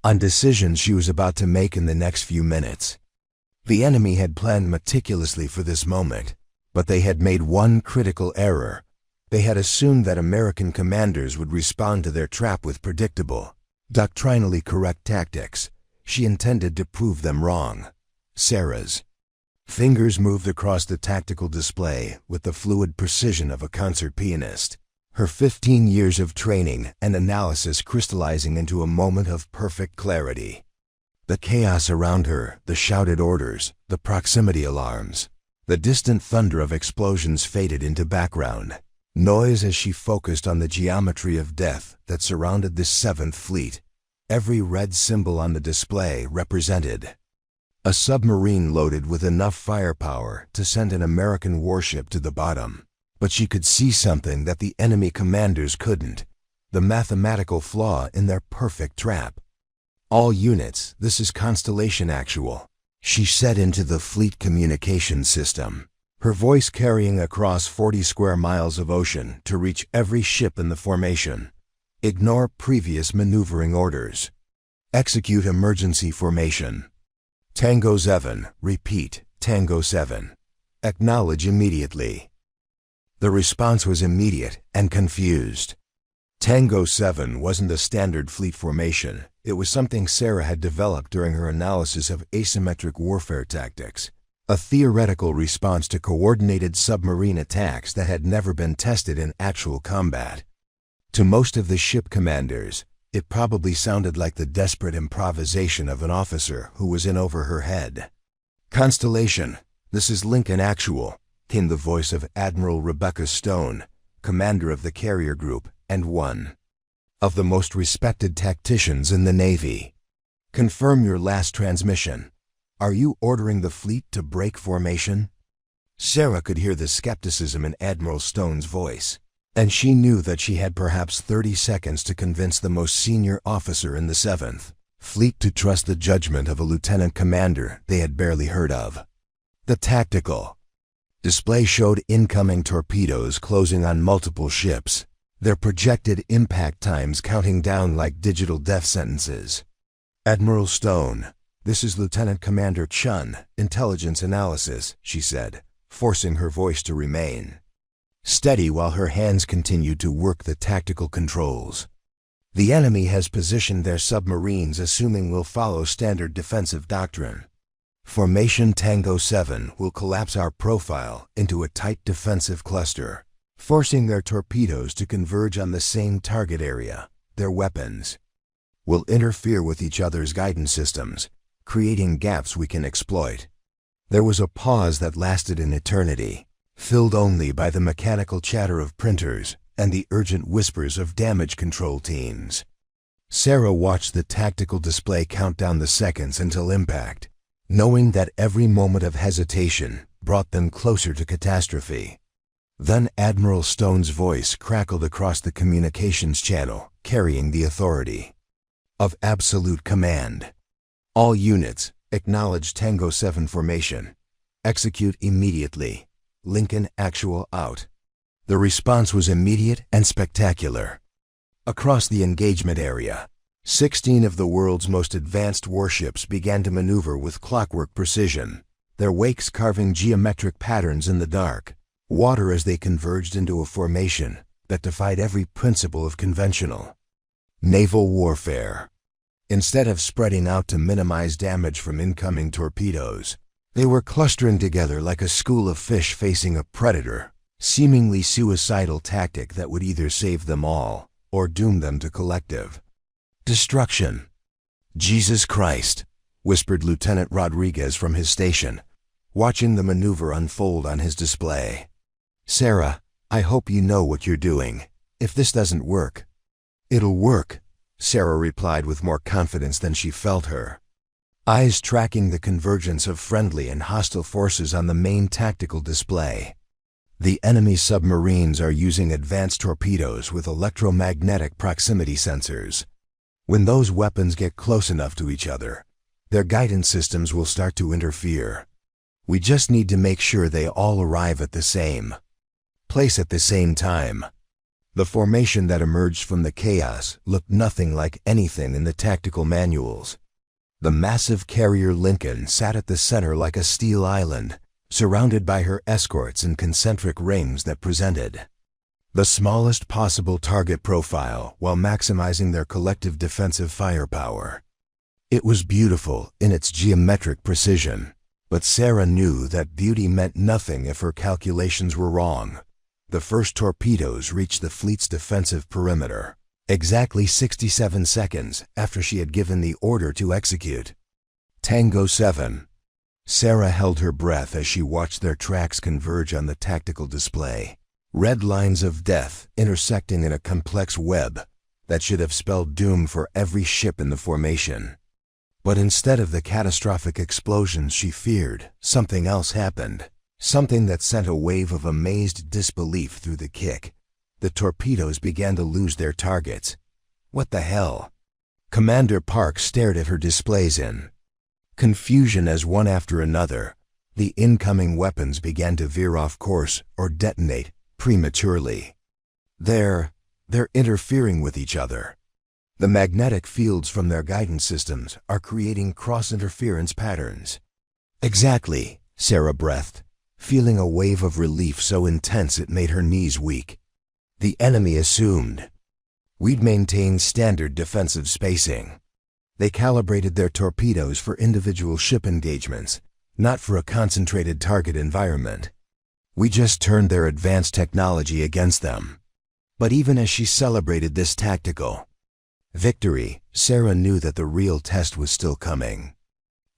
on decisions she was about to make in the next few minutes. The enemy had planned meticulously for this moment, but they had made one critical error. They had assumed that American commanders would respond to their trap with predictable, doctrinally correct tactics. She intended to prove them wrong. Sarah's fingers moved across the tactical display with the fluid precision of a concert pianist, her 15 years of training and analysis crystallizing into a moment of perfect clarity. The chaos around her, the shouted orders, the proximity alarms, the distant thunder of explosions faded into background noise as she focused on the geometry of death that surrounded the Seventh Fleet. Every red symbol on the display represented a submarine loaded with enough firepower to send an American warship to the bottom. But she could see something that the enemy commanders couldn't, the mathematical flaw in their perfect trap. "All units, this is Constellation Actual," she said into the fleet communication system, her voice carrying across 40 square miles of ocean to reach every ship in the formation. "Ignore previous maneuvering orders. Execute emergency formation. Tango-Seven, repeat, Tango-Seven. Acknowledge immediately." The response was immediate and confused. Tango-Seven wasn't a standard fleet formation. It was something Sarah had developed during her analysis of asymmetric warfare tactics, a theoretical response to coordinated submarine attacks that had never been tested in actual combat. To most of the ship commanders, it probably sounded like the desperate improvisation of an officer who was in over her head. "Constellation, this is Lincoln Actual," came the voice of Admiral Rebecca Stone, commander of the carrier group and one of the most respected tacticians in the Navy. "Confirm your last transmission. Are you ordering the fleet to break formation?" Sarah could hear the skepticism in Admiral Stone's voice, and she knew that she had perhaps 30 seconds to convince the most senior officer in the 7th Fleet to trust the judgment of a lieutenant commander they had barely heard of. The tactical display showed incoming torpedoes closing on multiple ships, their projected impact times counting down like digital death sentences. "Admiral Stone, this is Lieutenant Commander Chen, Intelligence Analysis," she said, forcing her voice to remain steady while her hands continued to work the tactical controls. "The enemy has positioned their submarines assuming we'll follow standard defensive doctrine. Formation Tango-Seven will collapse our profile into a tight defensive cluster, forcing their torpedoes to converge on the same target area. Their weapons will interfere with each other's guidance systems, creating gaps we can exploit." There was a pause that lasted an eternity, filled only by the mechanical chatter of printers and the urgent whispers of damage control teams. Sarah watched the tactical display count down the seconds until impact, knowing that every moment of hesitation brought them closer to catastrophe. Then Admiral Stone's voice crackled across the communications channel, carrying the authority of absolute command. "All units, acknowledge Tango-Seven formation. Execute immediately. Lincoln Actual out." The response was immediate and spectacular. Across the engagement area, 16 of the world's most advanced warships began to maneuver with clockwork precision, their wakes carving geometric patterns in the dark water as they converged into a formation that defied every principle of conventional naval warfare. Instead of spreading out to minimize damage from incoming torpedoes, they were clustering together like a school of fish facing a predator, seemingly suicidal tactic that would either save them all or doom them to collective destruction. "Jesus Christ," whispered Lieutenant Rodriguez from his station, watching the maneuver unfold on his display. "Sarah, I hope you know what you're doing. If this doesn't work—" "It'll work," Sarah replied with more confidence than she felt her eyes tracking the convergence of friendly and hostile forces on the main tactical display. The enemy submarines are using advanced torpedoes with electromagnetic proximity sensors. When those weapons get close enough to each other, their guidance systems will start to interfere. We just need to make sure they all arrive at the same place at the same time. The formation that emerged from the chaos looked nothing like anything in the tactical manuals. The massive carrier Lincoln sat at the center like a steel island, surrounded by her escorts in concentric rings that presented the smallest possible target profile while maximizing their collective defensive firepower. It was beautiful in its geometric precision, but Sarah knew that beauty meant nothing if her calculations were wrong. The first torpedoes reached the fleet's defensive perimeter exactly 67 seconds after she had given the order to execute. Tango-Seven. Sarah held her breath as she watched their tracks converge on the tactical display. Red lines of death intersecting in a complex web that should have spelled doom for every ship in the formation. But instead of the catastrophic explosions she feared, something else happened. Something that sent a wave of amazed disbelief through the kick. The torpedoes began to lose their targets. What the hell? Commander Park stared at her displays in confusion as one after another, the incoming weapons began to veer off course or detonate prematurely. They're interfering with each other. The magnetic fields from their guidance systems are creating cross-interference patterns. Exactly, Sarah breathed, feeling a wave of relief so intense it made her knees weak. The enemy assumed we'd maintain standard defensive spacing. They calibrated their torpedoes for individual ship engagements, not for a concentrated target environment. We just turned their advanced technology against them. But even as she celebrated this tactical victory, Sarah knew that the real test was still coming.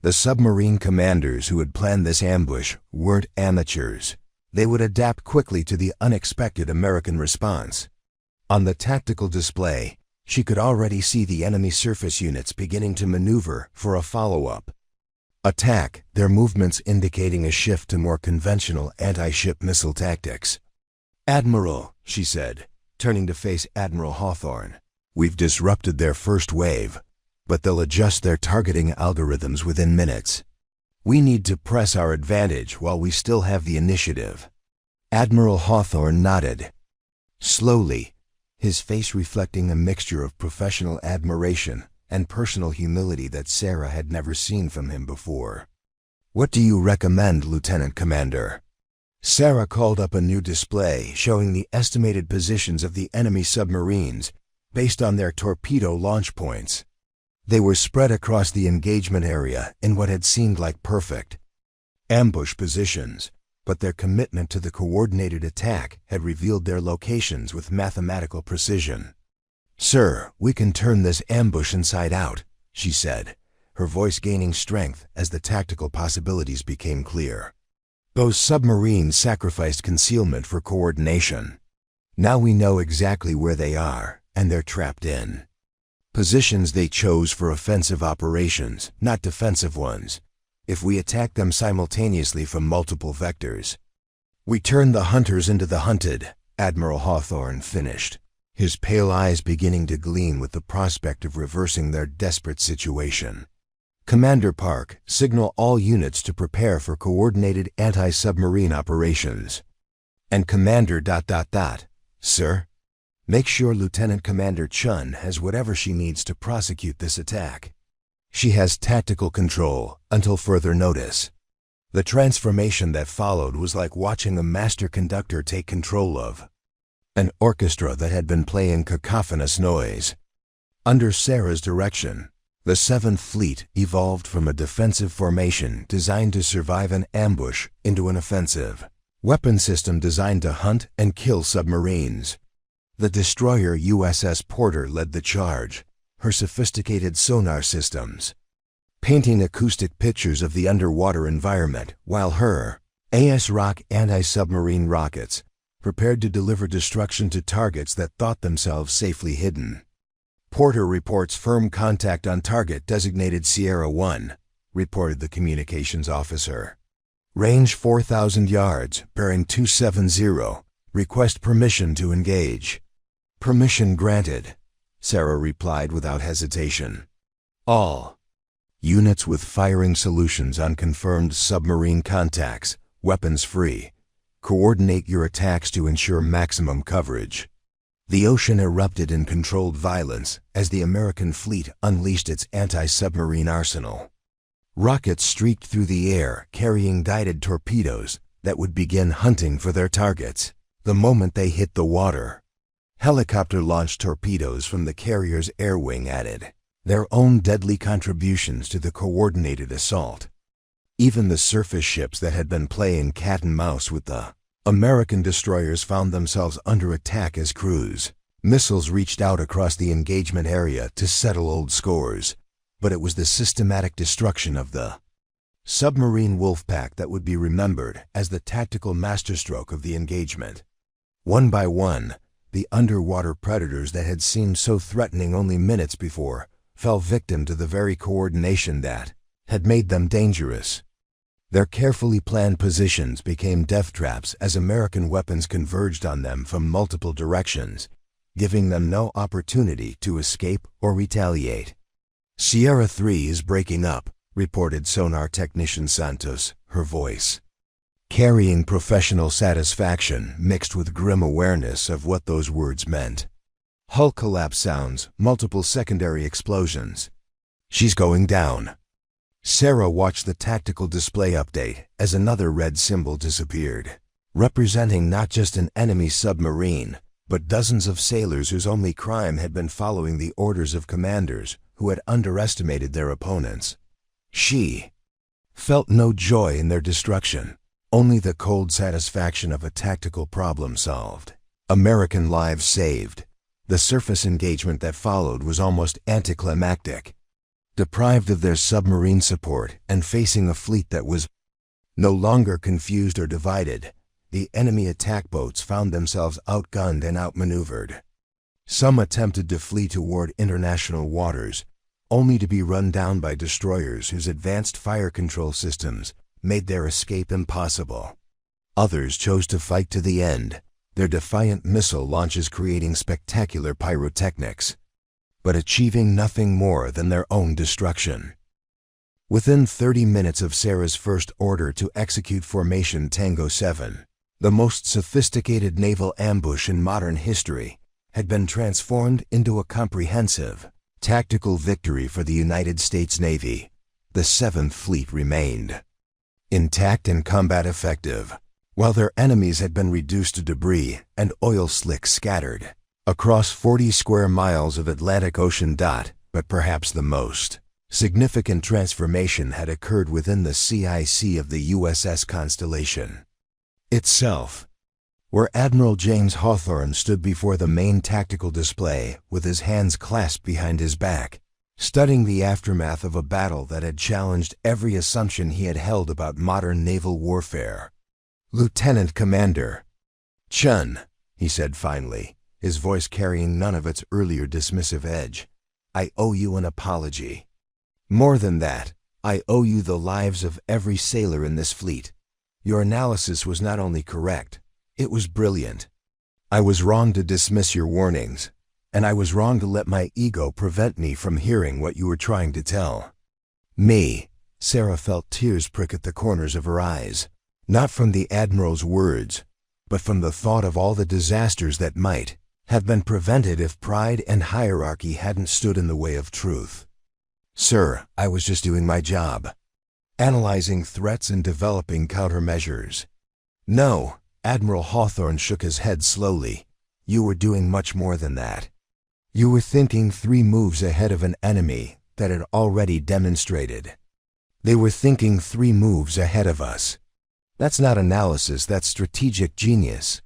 The submarine commanders who had planned this ambush weren't amateurs. They would adapt quickly to the unexpected American response. On the tactical display, she could already see the enemy surface units beginning to maneuver for a follow-up attack, their movements indicating a shift to more conventional anti-ship missile tactics. "Admiral," she said, turning to face Admiral Hawthorne, "we've disrupted their first wave, but they'll adjust their targeting algorithms within minutes. We need to press our advantage while we still have the initiative." Admiral Hawthorne nodded slowly, his face reflecting a mixture of professional admiration and personal humility that Sarah had never seen from him before. "What do you recommend, Lieutenant Commander?" Sarah called up a new display showing the estimated positions of the enemy submarines based on their torpedo launch points. They were spread across the engagement area in what had seemed like perfect ambush positions, but their commitment to the coordinated attack had revealed their locations with mathematical precision. "Sir, we can turn this ambush inside out," she said, her voice gaining strength as the tactical possibilities became clear. "Those submarines sacrificed concealment for coordination. Now we know exactly where they are, and they're trapped in positions they chose for offensive operations, not defensive ones. If we attack them simultaneously from multiple vectors, we turn the hunters into the hunted," Admiral Hawthorne finished, his pale eyes beginning to gleam with the prospect of reversing their desperate situation. "Commander Park, signal all units to prepare for coordinated anti-submarine operations." And Commander ... "Sir? Make sure Lieutenant Commander Chen has whatever she needs to prosecute this attack. She has tactical control until further notice." The transformation that followed was like watching a master conductor take control of an orchestra that had been playing cacophonous noise. Under Sarah's direction, the 7th Fleet evolved from a defensive formation designed to survive an ambush into an offensive weapon system designed to hunt and kill submarines. The destroyer USS Porter led the charge, her sophisticated sonar systems painting acoustic pictures of the underwater environment, while her AS-ROC anti-submarine rockets prepared to deliver destruction to targets that thought themselves safely hidden. Porter reports firm contact on target designated Sierra 1, reported the communications officer. Range 4,000 yards, bearing 270. Request permission to engage. Permission granted, Sarah replied without hesitation. All units with firing solutions on confirmed submarine contacts, weapons free. Coordinate your attacks to ensure maximum coverage. The ocean erupted in controlled violence as the American fleet unleashed its anti-submarine arsenal. Rockets streaked through the air carrying guided torpedoes that would begin hunting for their targets the moment they hit the water. Helicopter-launched torpedoes from the carrier's air wing added their own deadly contributions to the coordinated assault. Even the surface ships that had been playing cat and mouse with the American destroyers found themselves under attack as crews. Missiles reached out across the engagement area to settle old scores, but it was the systematic destruction of the submarine wolfpack that would be remembered as the tactical masterstroke of the engagement. One by one, the underwater predators that had seemed so threatening only minutes before fell victim to the very coordination that had made them dangerous. Their carefully planned positions became death traps as American weapons converged on them from multiple directions, giving them no opportunity to escape or retaliate. Sierra 3 is breaking up, reported sonar technician Santos, her voice carrying professional satisfaction mixed with grim awareness of what those words meant. Hull collapse sounds, multiple secondary explosions. She's going down. Sarah watched the tactical display update as another red symbol disappeared, representing not just an enemy submarine, but dozens of sailors whose only crime had been following the orders of commanders who had underestimated their opponents. She felt no joy in their destruction, only the cold satisfaction of a tactical problem solved. American lives saved. The surface engagement that followed was almost anticlimactic. Deprived of their submarine support and facing a fleet that was no longer confused or divided, the enemy attack boats found themselves outgunned and outmaneuvered. Some attempted to flee toward international waters, only to be run down by destroyers whose advanced fire control systems made their escape impossible. Others chose to fight to the end, their defiant missile launches creating spectacular pyrotechnics, but achieving nothing more than their own destruction. Within 30 minutes of Sarah's first order to execute Formation Tango-Seven, the most sophisticated naval ambush in modern history had been transformed into a comprehensive, tactical victory for the United States Navy. The 7th Fleet remained intact and combat effective, while their enemies had been reduced to debris and oil slicks scattered across 40 square miles of Atlantic Ocean. But perhaps the most significant transformation had occurred within the CIC of the USS Constellation itself, where Admiral James Hawthorne stood before the main tactical display with his hands clasped behind his back, studying the aftermath of a battle that had challenged every assumption he had held about modern naval warfare. "Lieutenant Commander Chen," he said finally, his voice carrying none of its earlier dismissive edge, "I owe you an apology. More than that, I owe you the lives of every sailor in this fleet. Your analysis was not only correct, it was brilliant. I was wrong to dismiss your warnings, and I was wrong to let my ego prevent me from hearing what you were trying to tell me." Sarah felt tears prick at the corners of her eyes, not from the Admiral's words, but from the thought of all the disasters that might have been prevented if pride and hierarchy hadn't stood in the way of truth. "Sir, I was just doing my job, analyzing threats and developing countermeasures." "No," Admiral Hawthorne shook his head slowly. You were doing much more than that. You were thinking 3 moves ahead of an enemy that had already demonstrated. They were thinking 3 moves ahead of us. That's not analysis, that's strategic genius.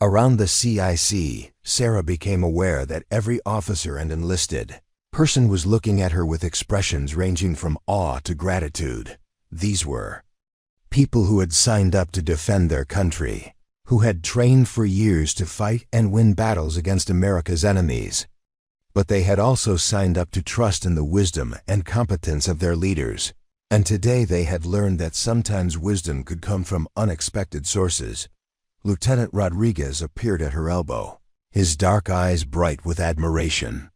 Around the CIC, Sarah became aware that every officer and enlisted person was looking at her with expressions ranging from awe to gratitude. These were people who had signed up to defend their country, who had trained for years to fight and win battles against America's enemies. But they had also signed up to trust in the wisdom and competence of their leaders. And today they had learned that sometimes wisdom could come from unexpected sources. Lieutenant Rodriguez appeared at her elbow, his dark eyes bright with admiration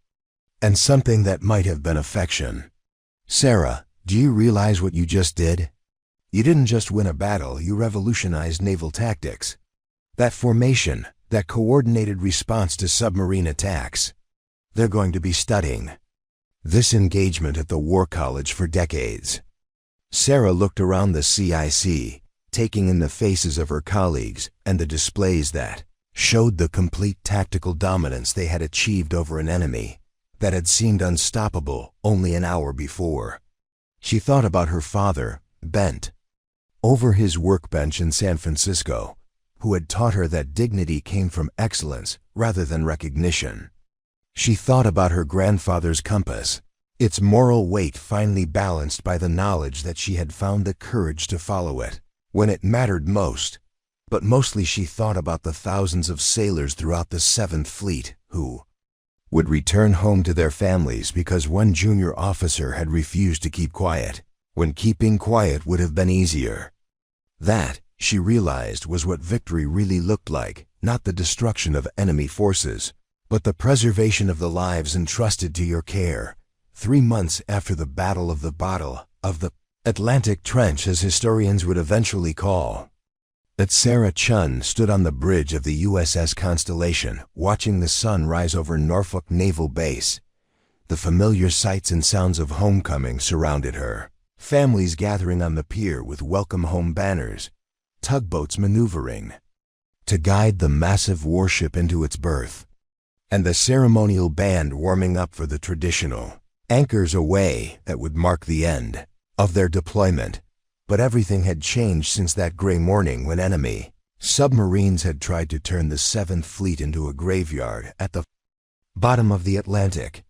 and something that might have been affection. "Sarah, do you realize what you just did? You didn't just win a battle, you revolutionized naval tactics. That formation, that coordinated response to submarine attacks. They're going to be studying this engagement at the War College for decades." Sarah looked around the CIC, taking in the faces of her colleagues and the displays that showed the complete tactical dominance they had achieved over an enemy that had seemed unstoppable only an hour before. She thought about her father, bent over his workbench in San Francisco, who had taught her that dignity came from excellence rather than recognition. She thought about her grandfather's compass, its moral weight finally balanced by the knowledge that she had found the courage to follow it when it mattered most. But mostly she thought about the thousands of sailors throughout the 7th Fleet who would return home to their families because one junior officer had refused to keep quiet, when keeping quiet would have been easier. That, she realized, was what victory really looked like, not the destruction of enemy forces, but the preservation of the lives entrusted to your care. 3 months after the Battle of the Atlantic Trench, as historians would eventually call it, Sarah Chen stood on the bridge of the USS Constellation, watching the sun rise over Norfolk Naval Base. The familiar sights and sounds of homecoming surrounded her. Families gathering on the pier with welcome home banners, tugboats maneuvering to guide the massive warship into its berth, and the ceremonial band warming up for the traditional anchors aweigh that would mark the end of their deployment. But everything had changed since that gray morning when enemy submarines had tried to turn the 7th Fleet into a graveyard at the bottom of the Atlantic.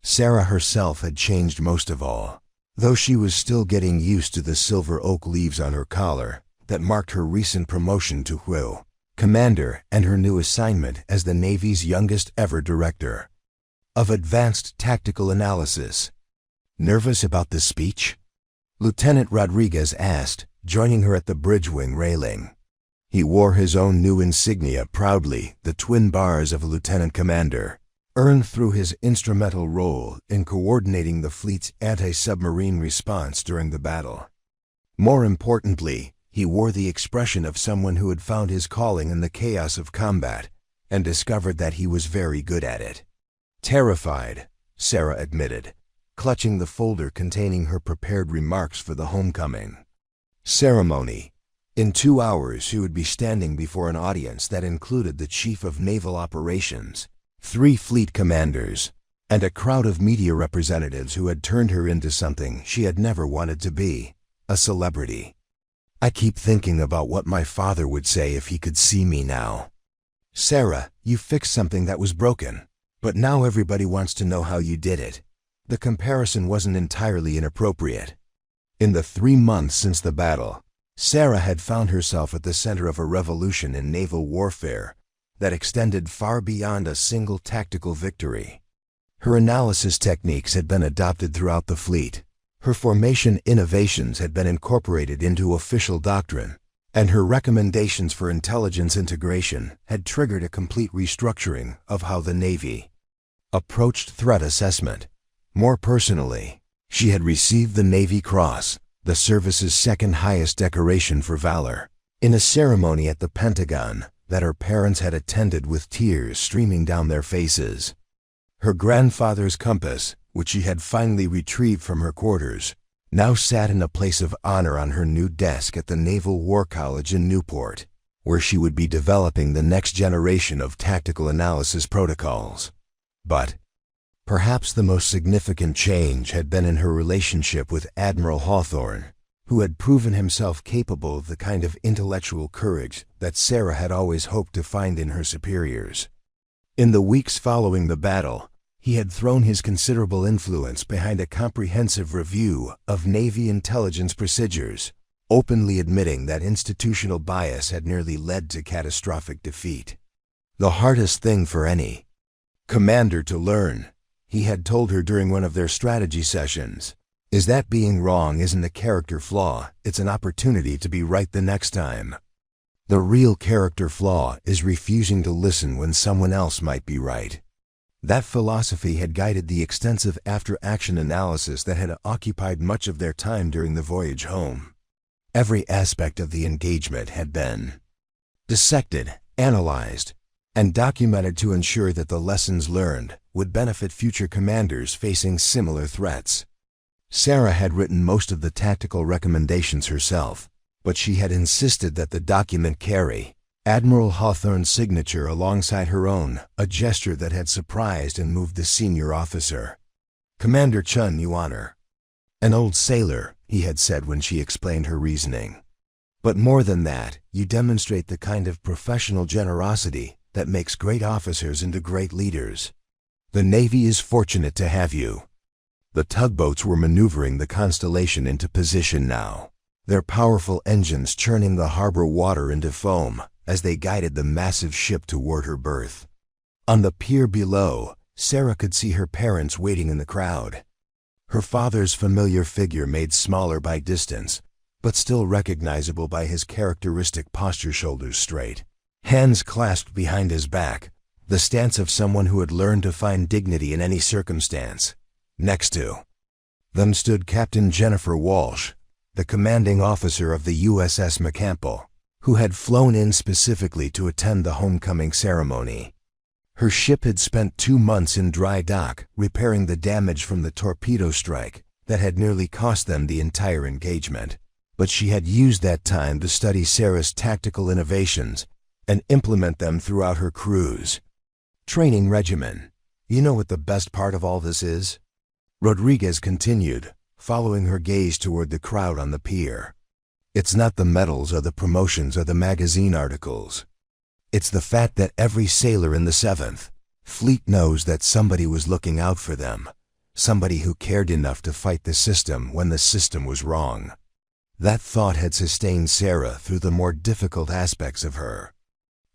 Sarah herself had changed most of all, though she was still getting used to the silver oak leaves on her collar that marked her recent promotion to Commander and her new assignment as the Navy's youngest ever Director of Advanced Tactical Analysis. "Nervous about this speech?" Lieutenant Rodriguez asked, joining her at the bridge wing railing. He wore his own new insignia proudly, the twin bars of a lieutenant commander, earned through his instrumental role in coordinating the fleet's anti-submarine response during the battle. More importantly, he wore the expression of someone who had found his calling in the chaos of combat and discovered that he was very good at it. "Terrified," Sarah admitted, clutching the folder containing her prepared remarks for the homecoming ceremony. In 2 hours she would be standing before an audience that included the Chief of Naval Operations, 3 fleet commanders, and a crowd of media representatives who had turned her into something she had never wanted to be, a celebrity. "I keep thinking about what my father would say if he could see me now. Sarah, you fixed something that was broken, but now everybody wants to know how you did it." The comparison wasn't entirely inappropriate. In the 3 months since the battle, Sarah had found herself at the center of a revolution in naval warfare that extended far beyond a single tactical victory. Her analysis techniques had been adopted throughout the fleet, her formation innovations had been incorporated into official doctrine, and her recommendations for intelligence integration had triggered a complete restructuring of how the Navy approached threat assessment. More personally, she had received the Navy Cross, the service's second highest decoration for valor, in a ceremony at the Pentagon that her parents had attended with tears streaming down their faces. Her grandfather's compass, which she had finally retrieved from her quarters, now sat in a place of honor on her new desk at the Naval War College in Newport. where she would be developing the next generation of tactical analysis protocols. But perhaps the most significant change had been in her relationship with Admiral Hawthorne, who had proven himself capable of the kind of intellectual courage that Sarah had always hoped to find in her superiors. In the weeks following the battle, he had thrown his considerable influence behind a comprehensive review of Navy intelligence procedures, openly admitting that institutional bias had nearly led to catastrophic defeat. The hardest thing for any commander to learn, he had told her during one of their strategy sessions, is that being wrong isn't a character flaw, it's an opportunity to be right the next time. The real character flaw is refusing to listen when someone else might be right. That philosophy had guided the extensive after-action analysis that had occupied much of their time during the voyage home. Every aspect of the engagement had been dissected, analyzed, and documented to ensure that the lessons learned would benefit future commanders facing similar threats. Sarah had written most of the tactical recommendations herself, but she had insisted that the document carry Admiral Hawthorne's signature alongside her own, a gesture that had surprised and moved the senior officer. "Commander Chen, you honor an old sailor," he had said when she explained her reasoning. "But more than that, you demonstrate the kind of professional generosity that makes great officers into great leaders. The Navy is fortunate to have you." The tugboats were maneuvering the Constellation into position now, their powerful engines churning the harbor water into foam as they guided the massive ship toward her berth. On the pier below, Sarah could see her parents waiting in the crowd. Her father's familiar figure made smaller by distance, but still recognizable by his characteristic posture, shoulders straight, hands clasped behind his back, the stance of someone who had learned to find dignity in any circumstance. Next to them stood Captain Jennifer Walsh, the commanding officer of the USS McCampbell, who had flown in specifically to attend the homecoming ceremony. Her ship had spent 2 months in dry dock repairing the damage from the torpedo strike that had nearly cost them the entire engagement, but she had used that time to study Sarah's tactical innovations and implement them throughout her cruise training regimen. "You know what the best part of all this is?" Rodriguez continued, following her gaze toward the crowd on the pier. "It's not the medals or the promotions or the magazine articles. It's the fact that every sailor in the 7th Fleet knows that somebody was looking out for them, somebody who cared enough to fight the system when the system was wrong." That thought had sustained Sarah through the more difficult aspects of her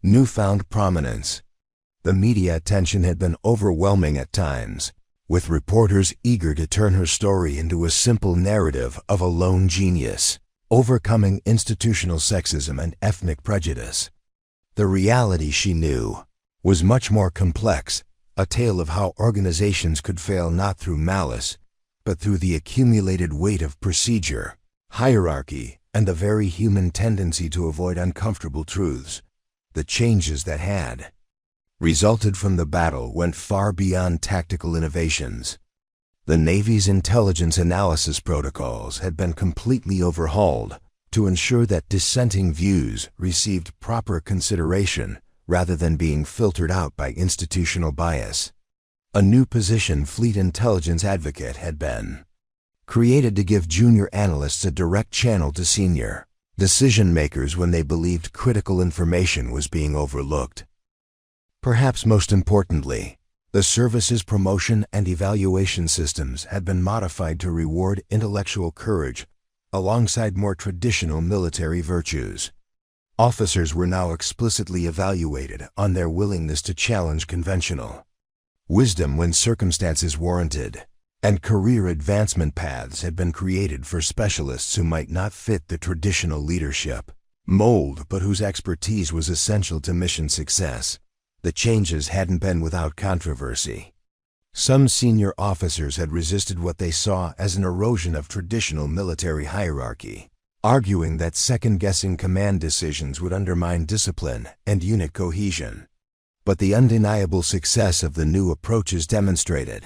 newfound prominence. The media attention had been overwhelming at times, with reporters eager to turn her story into a simple narrative of a lone genius, overcoming institutional sexism and ethnic prejudice. The reality, she knew, was much more complex, a tale of how organizations could fail not through malice, but through the accumulated weight of procedure, hierarchy, and the very human tendency to avoid uncomfortable truths. The changes that had resulted from the battle went far beyond tactical innovations. The Navy's intelligence analysis protocols had been completely overhauled to ensure that dissenting views received proper consideration rather than being filtered out by institutional bias. A new position, Fleet Intelligence Advocate, had been created to give junior analysts a direct channel to senior decision-makers when they believed critical information was being overlooked. Perhaps most importantly, the service's promotion and evaluation systems had been modified to reward intellectual courage alongside more traditional military virtues. Officers were now explicitly evaluated on their willingness to challenge conventional wisdom when circumstances warranted, and career advancement paths had been created for specialists who might not fit the traditional leadership mold but whose expertise was essential to mission success. The changes hadn't been without controversy. Some senior officers had resisted what they saw as an erosion of traditional military hierarchy, arguing that second-guessing command decisions would undermine discipline and unit cohesion. But the undeniable success of the new approaches demonstrated,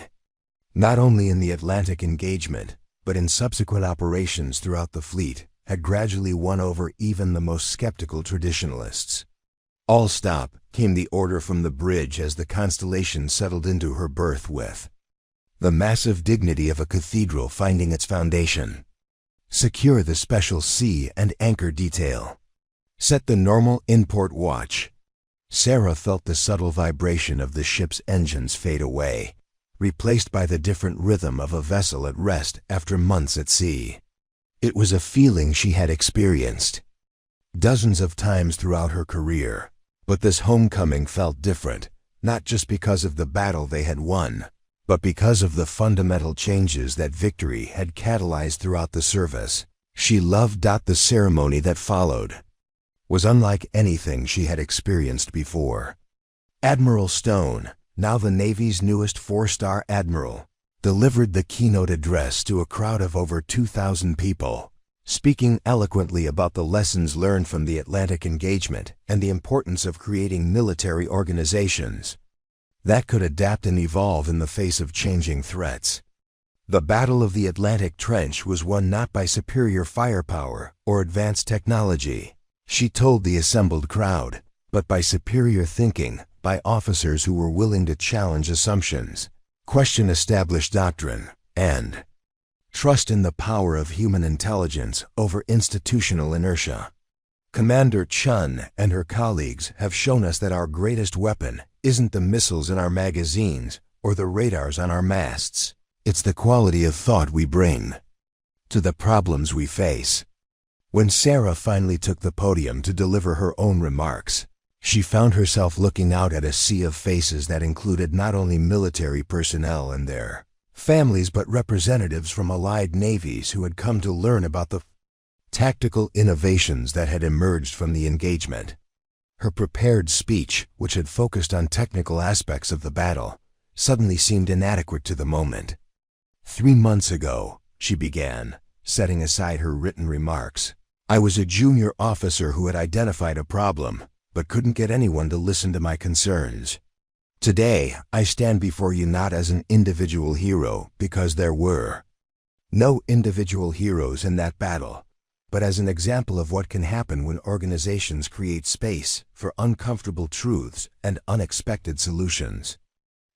not only in the Atlantic engagement, but in subsequent operations throughout the fleet, had gradually won over even the most skeptical traditionalists. "All stop," came the order from the bridge as the Constellation settled into her berth with the massive dignity of a cathedral finding its foundation. "Secure the special sea and anchor detail. Set the normal in-port watch." Sarah felt the subtle vibration of the ship's engines fade away, replaced by the different rhythm of a vessel at rest after months at sea. It was a feeling she had experienced dozens of times throughout her career, but this homecoming felt different, not just because of the battle they had won, but because of the fundamental changes that victory had catalyzed throughout the service. She loved the ceremony that followed was unlike anything she had experienced before. Admiral Stone, now the Navy's newest four-star admiral, delivered the keynote address to a crowd of over 2,000 people, speaking eloquently about the lessons learned from the Atlantic engagement and the importance of creating military organizations that could adapt and evolve in the face of changing threats. The Battle of the Atlantic Trench was won not by superior firepower or advanced technology, she told the assembled crowd, but by superior thinking, by officers who were willing to challenge assumptions, question established doctrine, and trust in the power of human intelligence over institutional inertia. Commander Chen and her colleagues have shown us that our greatest weapon isn't the missiles in our magazines or the radars on our masts. It's the quality of thought we bring to the problems we face. When Sarah finally took the podium to deliver her own remarks, she found herself looking out at a sea of faces that included not only military personnel and their families but representatives from allied navies who had come to learn about the tactical innovations that had emerged from the engagement. Her prepared speech, which had focused on technical aspects of the battle, suddenly seemed inadequate to the moment. 3 months ago, she began, setting aside her written remarks, I was a junior officer who had identified a problem, but couldn't get anyone to listen to my concerns. Today, I stand before you not as an individual hero, because there were no individual heroes in that battle, but as an example of what can happen when organizations create space for uncomfortable truths and unexpected solutions.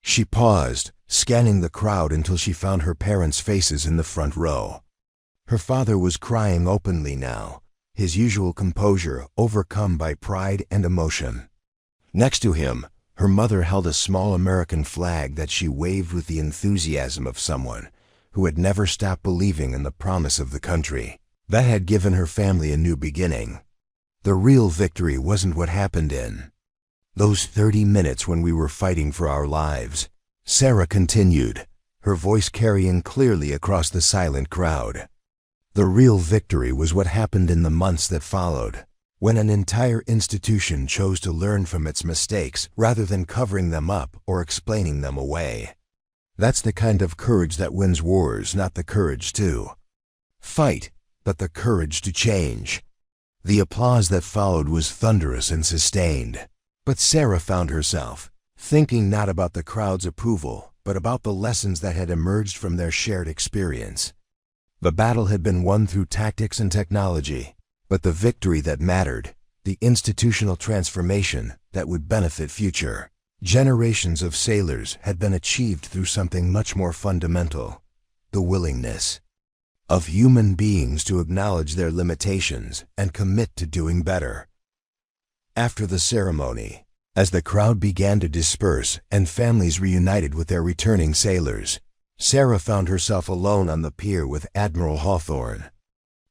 She paused, scanning the crowd until she found her parents' faces in the front row. Her father was crying openly now, his usual composure overcome by pride and emotion. Next to him, her mother held a small American flag that she waved with the enthusiasm of someone who had never stopped believing in the promise of the country that had given her family a new beginning. The real victory wasn't what happened in those 30 minutes when we were fighting for our lives, Sarah continued, her voice carrying clearly across the silent crowd. The real victory was what happened in the months that followed, when an entire institution chose to learn from its mistakes rather than covering them up or explaining them away. That's the kind of courage that wins wars, not the courage to fight, but the courage to change. The applause that followed was thunderous and sustained, but Sarah found herself thinking not about the crowd's approval, but about the lessons that had emerged from their shared experience. The battle had been won through tactics and technology, but the victory that mattered, the institutional transformation that would benefit future generations of sailors, had been achieved through something much more fundamental: the willingness of human beings to acknowledge their limitations and commit to doing better. After the ceremony, as the crowd began to disperse and families reunited with their returning sailors, Sarah found herself alone on the pier with Admiral Hawthorne.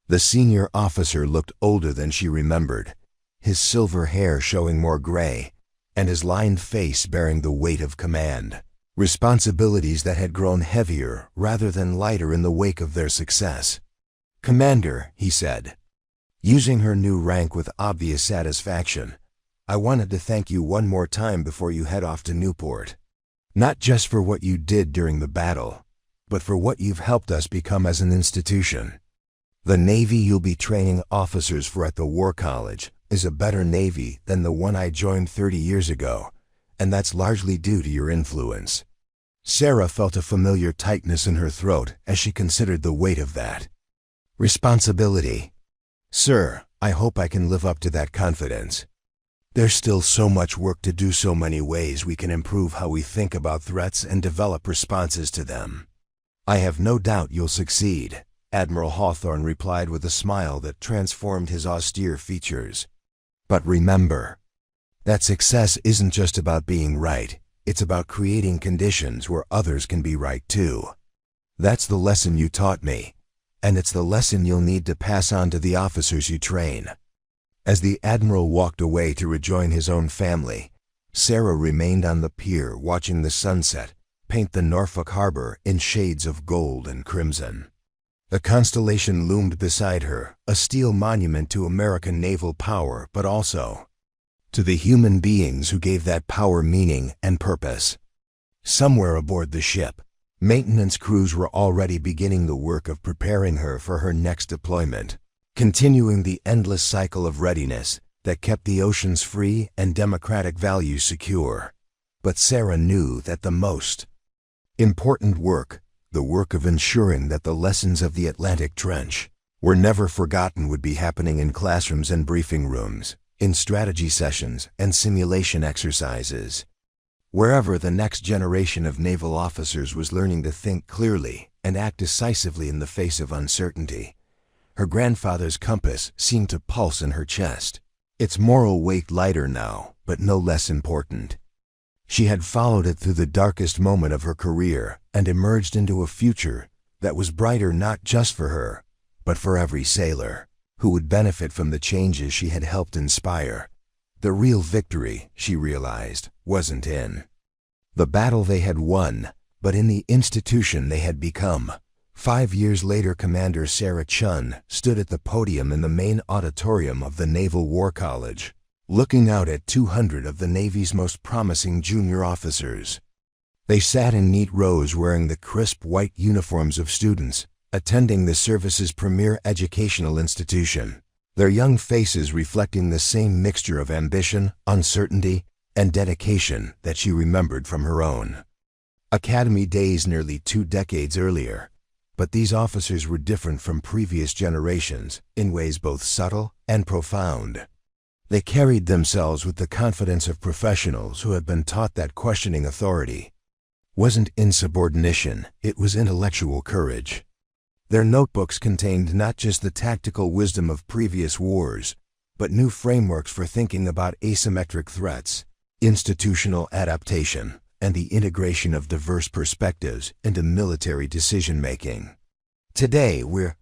The senior officer looked older than she remembered, his silver hair showing more gray, and his lined face bearing the weight of command, responsibilities that had grown heavier rather than lighter in the wake of their success. "Commander," he said, using her new rank with obvious satisfaction, "I wanted to thank you one more time before you head off to Newport. Not just for what you did during the battle, but for what you've helped us become as an institution. The Navy you'll be training officers for at the War College is a better Navy than the one I joined 30 years ago, and that's largely due to your influence." Sarah felt a familiar tightness in her throat as she considered the weight of that responsibility. Sir, I hope I can live up to that confidence. There's still so much work to do, so many ways we can improve how we think about threats and develop responses to them. I have no doubt you'll succeed, Admiral Hawthorne replied with a smile that transformed his austere features. But remember, that success isn't just about being right, it's about creating conditions where others can be right too. That's the lesson you taught me, and it's the lesson you'll need to pass on to the officers you train. As the Admiral walked away to rejoin his own family, Sarah remained on the pier watching the sunset paint the Norfolk harbor in shades of gold and crimson. The Constellation loomed beside her, a steel monument to American naval power, but also to the human beings who gave that power meaning and purpose. Somewhere aboard the ship, maintenance crews were already beginning the work of preparing her for her next deployment, continuing the endless cycle of readiness that kept the oceans free and democratic values secure. But Sarah knew that the most important work, the work of ensuring that the lessons of the Atlantic Trench were never forgotten, would be happening in classrooms and briefing rooms, in strategy sessions and simulation exercises. Wherever the next generation of naval officers was learning to think clearly and act decisively in the face of uncertainty, her grandfather's compass seemed to pulse in her chest, its moral weight lighter now, but no less important. She had followed it through the darkest moment of her career and emerged into a future that was brighter not just for her, but for every sailor who would benefit from the changes she had helped inspire. The real victory, she realized, wasn't in the battle they had won, but in the institution they had become. 5 years later, Commander Sarah Chen stood at the podium in the main auditorium of the Naval War College, looking out at 200 of the Navy's most promising junior officers. They sat in neat rows wearing the crisp white uniforms of students attending the service's premier educational institution, their young faces reflecting the same mixture of ambition, uncertainty, and dedication that she remembered from her own academy days nearly 2 decades earlier. But these officers were different from previous generations in ways both subtle and profound. They carried themselves with the confidence of professionals who had been taught that questioning authority wasn't insubordination, it was intellectual courage. Their notebooks contained not just the tactical wisdom of previous wars, but new frameworks for thinking about asymmetric threats, institutional adaptation, and the integration of diverse perspectives into military decision-making. Today, we're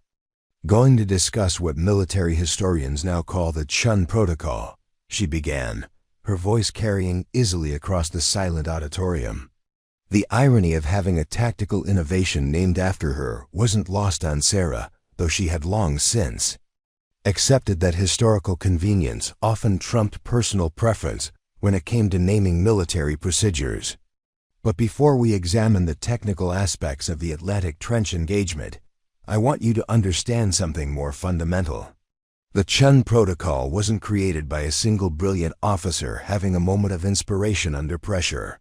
going to discuss what military historians now call the Chen Protocol, she began, her voice carrying easily across the silent auditorium. The irony of having a tactical innovation named after her wasn't lost on Sarah, though she had long since accepted that historical convenience often trumped personal preference when it came to naming military procedures. But before we examine the technical aspects of the Atlantic Trench engagement, I want you to understand something more fundamental. The Chen Protocol wasn't created by a single brilliant officer having a moment of inspiration under pressure.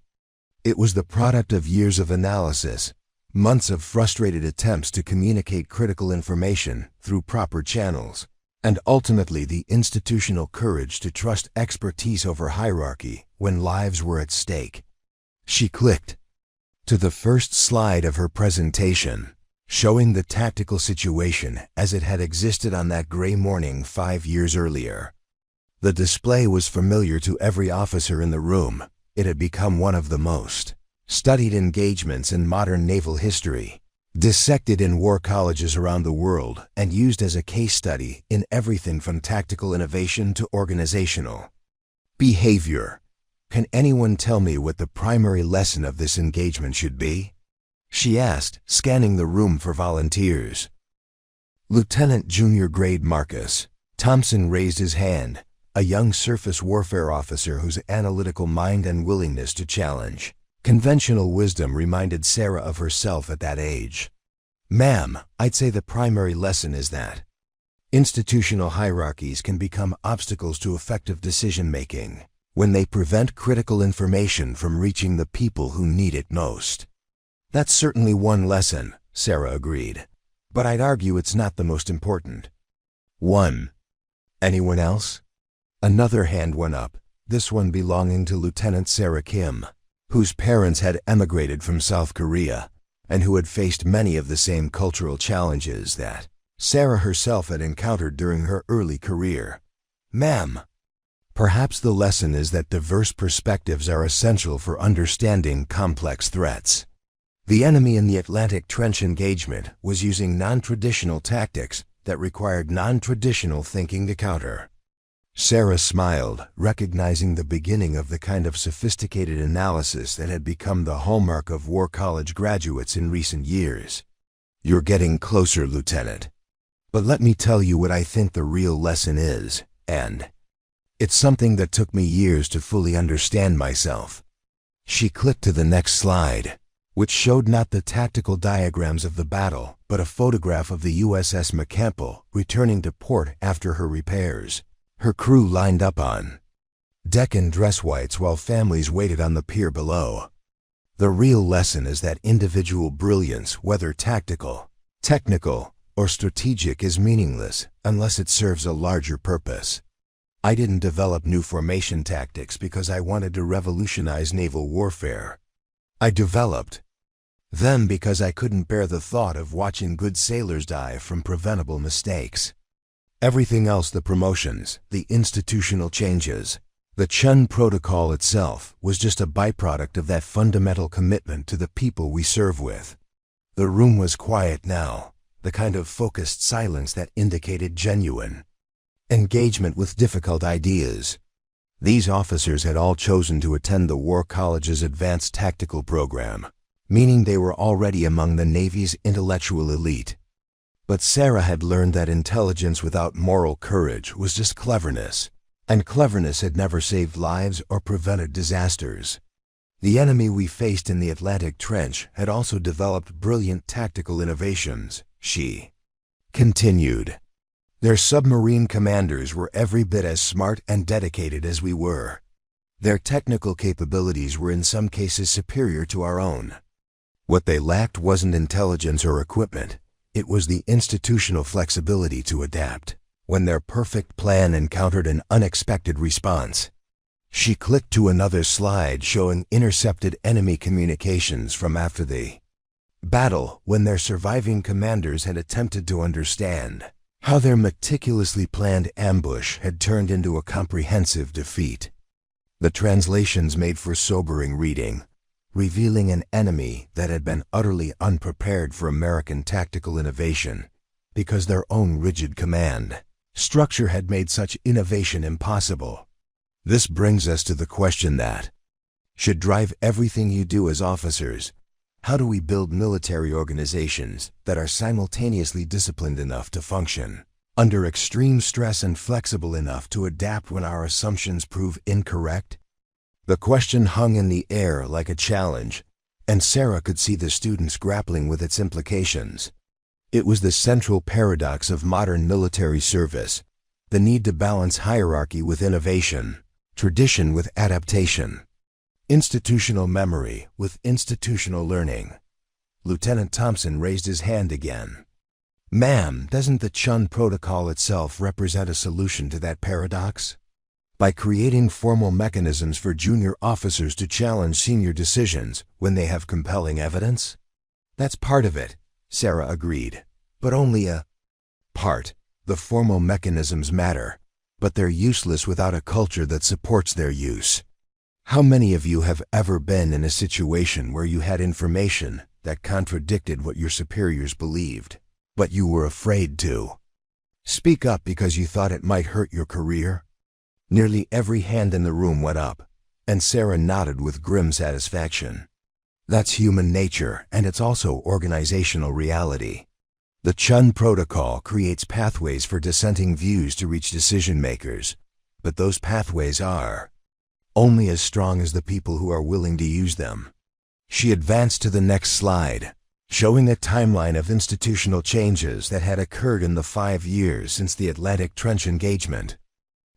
It was the product of years of analysis, months of frustrated attempts to communicate critical information through proper channels, and ultimately the institutional courage to trust expertise over hierarchy when lives were at stake. She clicked to the first slide of her presentation, showing the tactical situation as it had existed on that gray morning 5 years earlier. The display was familiar to every officer in the room. It had become one of the most studied engagements in modern naval history, dissected in war colleges around the world and used as a case study in everything from tactical innovation to organizational behavior. Can anyone tell me what the primary lesson of this engagement should be? She asked, scanning the room for volunteers. Lieutenant Junior Grade Marcus Thompson raised his hand, a young surface warfare officer whose analytical mind and willingness to challenge conventional wisdom reminded Sarah of herself at that age. Ma'am, I'd say the primary lesson is that institutional hierarchies can become obstacles to effective decision-making when they prevent critical information from reaching the people who need it most. That's certainly one lesson, Sarah agreed, but I'd argue it's not the most important one. Anyone else? Another hand went up, this one belonging to Lieutenant Sarah Kim, whose parents had emigrated from South Korea, and who had faced many of the same cultural challenges that Sarah herself had encountered during her early career. Ma'am, perhaps the lesson is that diverse perspectives are essential for understanding complex threats. The enemy in the Atlantic Trench engagement was using non-traditional tactics that required non-traditional thinking to counter. Sarah smiled, recognizing the beginning of the kind of sophisticated analysis that had become the hallmark of War College graduates in recent years. You're getting closer, Lieutenant. But let me tell you what I think the real lesson is, and it's something that took me years to fully understand myself. She clicked to the next slide, which showed not the tactical diagrams of the battle, but a photograph of the USS McCampbell returning to port after her repairs. Her crew lined up on deck in dress whites while families waited on the pier below. The real lesson is that individual brilliance, whether tactical, technical, or strategic, is meaningless unless it serves a larger purpose. I didn't develop new formation tactics because I wanted to revolutionize naval warfare. I developed them because I couldn't bear the thought of watching good sailors die from preventable mistakes. Everything else, the promotions, the institutional changes, the Chen protocol itself, was just a byproduct of that fundamental commitment to the people we serve with. The room was quiet now, the kind of focused silence that indicated genuine engagement with difficult ideas. These officers had all chosen to attend the War College's advanced tactical program, meaning they were already among the Navy's intellectual elite. But Sarah had learned that intelligence without moral courage was just cleverness, and cleverness had never saved lives or prevented disasters. The enemy we faced in the Atlantic Trench had also developed brilliant tactical innovations, she continued. Their submarine commanders were every bit as smart and dedicated as we were. Their technical capabilities were in some cases superior to our own. What they lacked wasn't intelligence or equipment. It was the institutional flexibility to adapt when their perfect plan encountered an unexpected response. She clicked to another slide showing intercepted enemy communications from after the battle, when their surviving commanders had attempted to understand how their meticulously planned ambush had turned into a comprehensive defeat. The translations made for sobering reading, revealing an enemy that had been utterly unprepared for American tactical innovation because their own rigid command structure had made such innovation impossible. This brings us to the question that should drive everything you do as officers. How do we build military organizations that are simultaneously disciplined enough to function under extreme stress and flexible enough to adapt when our assumptions prove incorrect? The question hung in the air like a challenge, and Sarah could see the students grappling with its implications. It was the central paradox of modern military service, the need to balance hierarchy with innovation, tradition with adaptation, institutional memory with institutional learning. Lieutenant Thompson raised his hand again. Ma'am, doesn't the Chen protocol itself represent a solution to that paradox? By creating formal mechanisms for junior officers to challenge senior decisions when they have compelling evidence? That's part of it, Sarah agreed, but only a part. The formal mechanisms matter, but they're useless without a culture that supports their use. How many of you have ever been in a situation where you had information that contradicted what your superiors believed, but you were afraid to speak up because you thought it might hurt your career? Nearly every hand in the room went up, and Sarah nodded with grim satisfaction. That's human nature, and it's also organizational reality. The Chen protocol creates pathways for dissenting views to reach decision makers, but those pathways are only as strong as the people who are willing to use them. She advanced to the next slide, showing a timeline of institutional changes that had occurred in the 5 years since the Atlantic Trench engagement.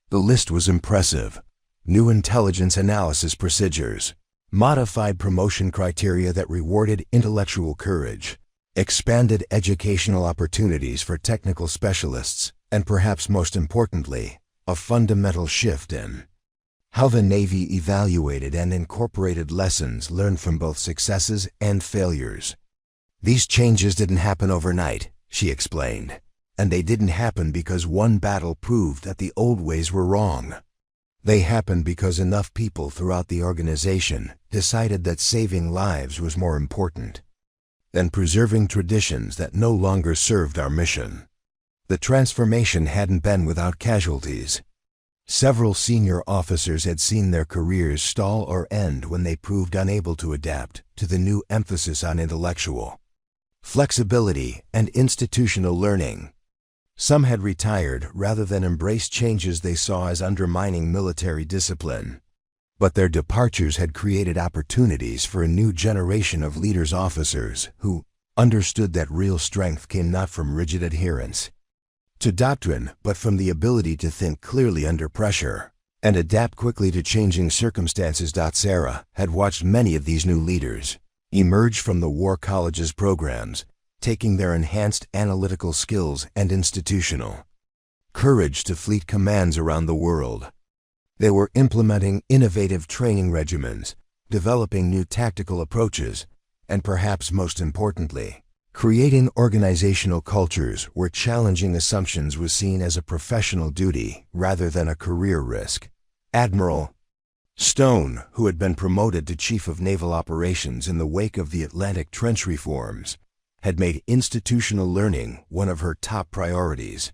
The list was impressive. New intelligence analysis procedures, modified promotion criteria that rewarded intellectual courage, expanded educational opportunities for technical specialists, And perhaps most importantly, a fundamental shift in how the Navy evaluated and incorporated lessons learned from both successes and failures. These changes didn't happen overnight, she explained, and they didn't happen because one battle proved that the old ways were wrong. They happened because enough people throughout the organization decided that saving lives was more important than preserving traditions that no longer served our mission. The transformation hadn't been without casualties. Several senior officers had seen their careers stall or end when they proved unable to adapt to the new emphasis on intellectual flexibility and institutional learning. Some had retired rather than embrace changes they saw as undermining military discipline. But their departures had created opportunities for a new generation of leaders officers who understood that real strength came not from rigid adherence to doctrine, but from the ability to think clearly under pressure and adapt quickly to changing circumstances. Sarah had watched many of these new leaders emerge from the War College's programs, taking their enhanced analytical skills and institutional courage to fleet commands around the world. They were implementing innovative training regimens, developing new tactical approaches, and perhaps most importantly, creating organizational cultures where challenging assumptions was seen as a professional duty rather than a career risk. Admiral Stone, who had been promoted to Chief of Naval Operations in the wake of the Atlantic Trench reforms, had made institutional learning one of her top priorities.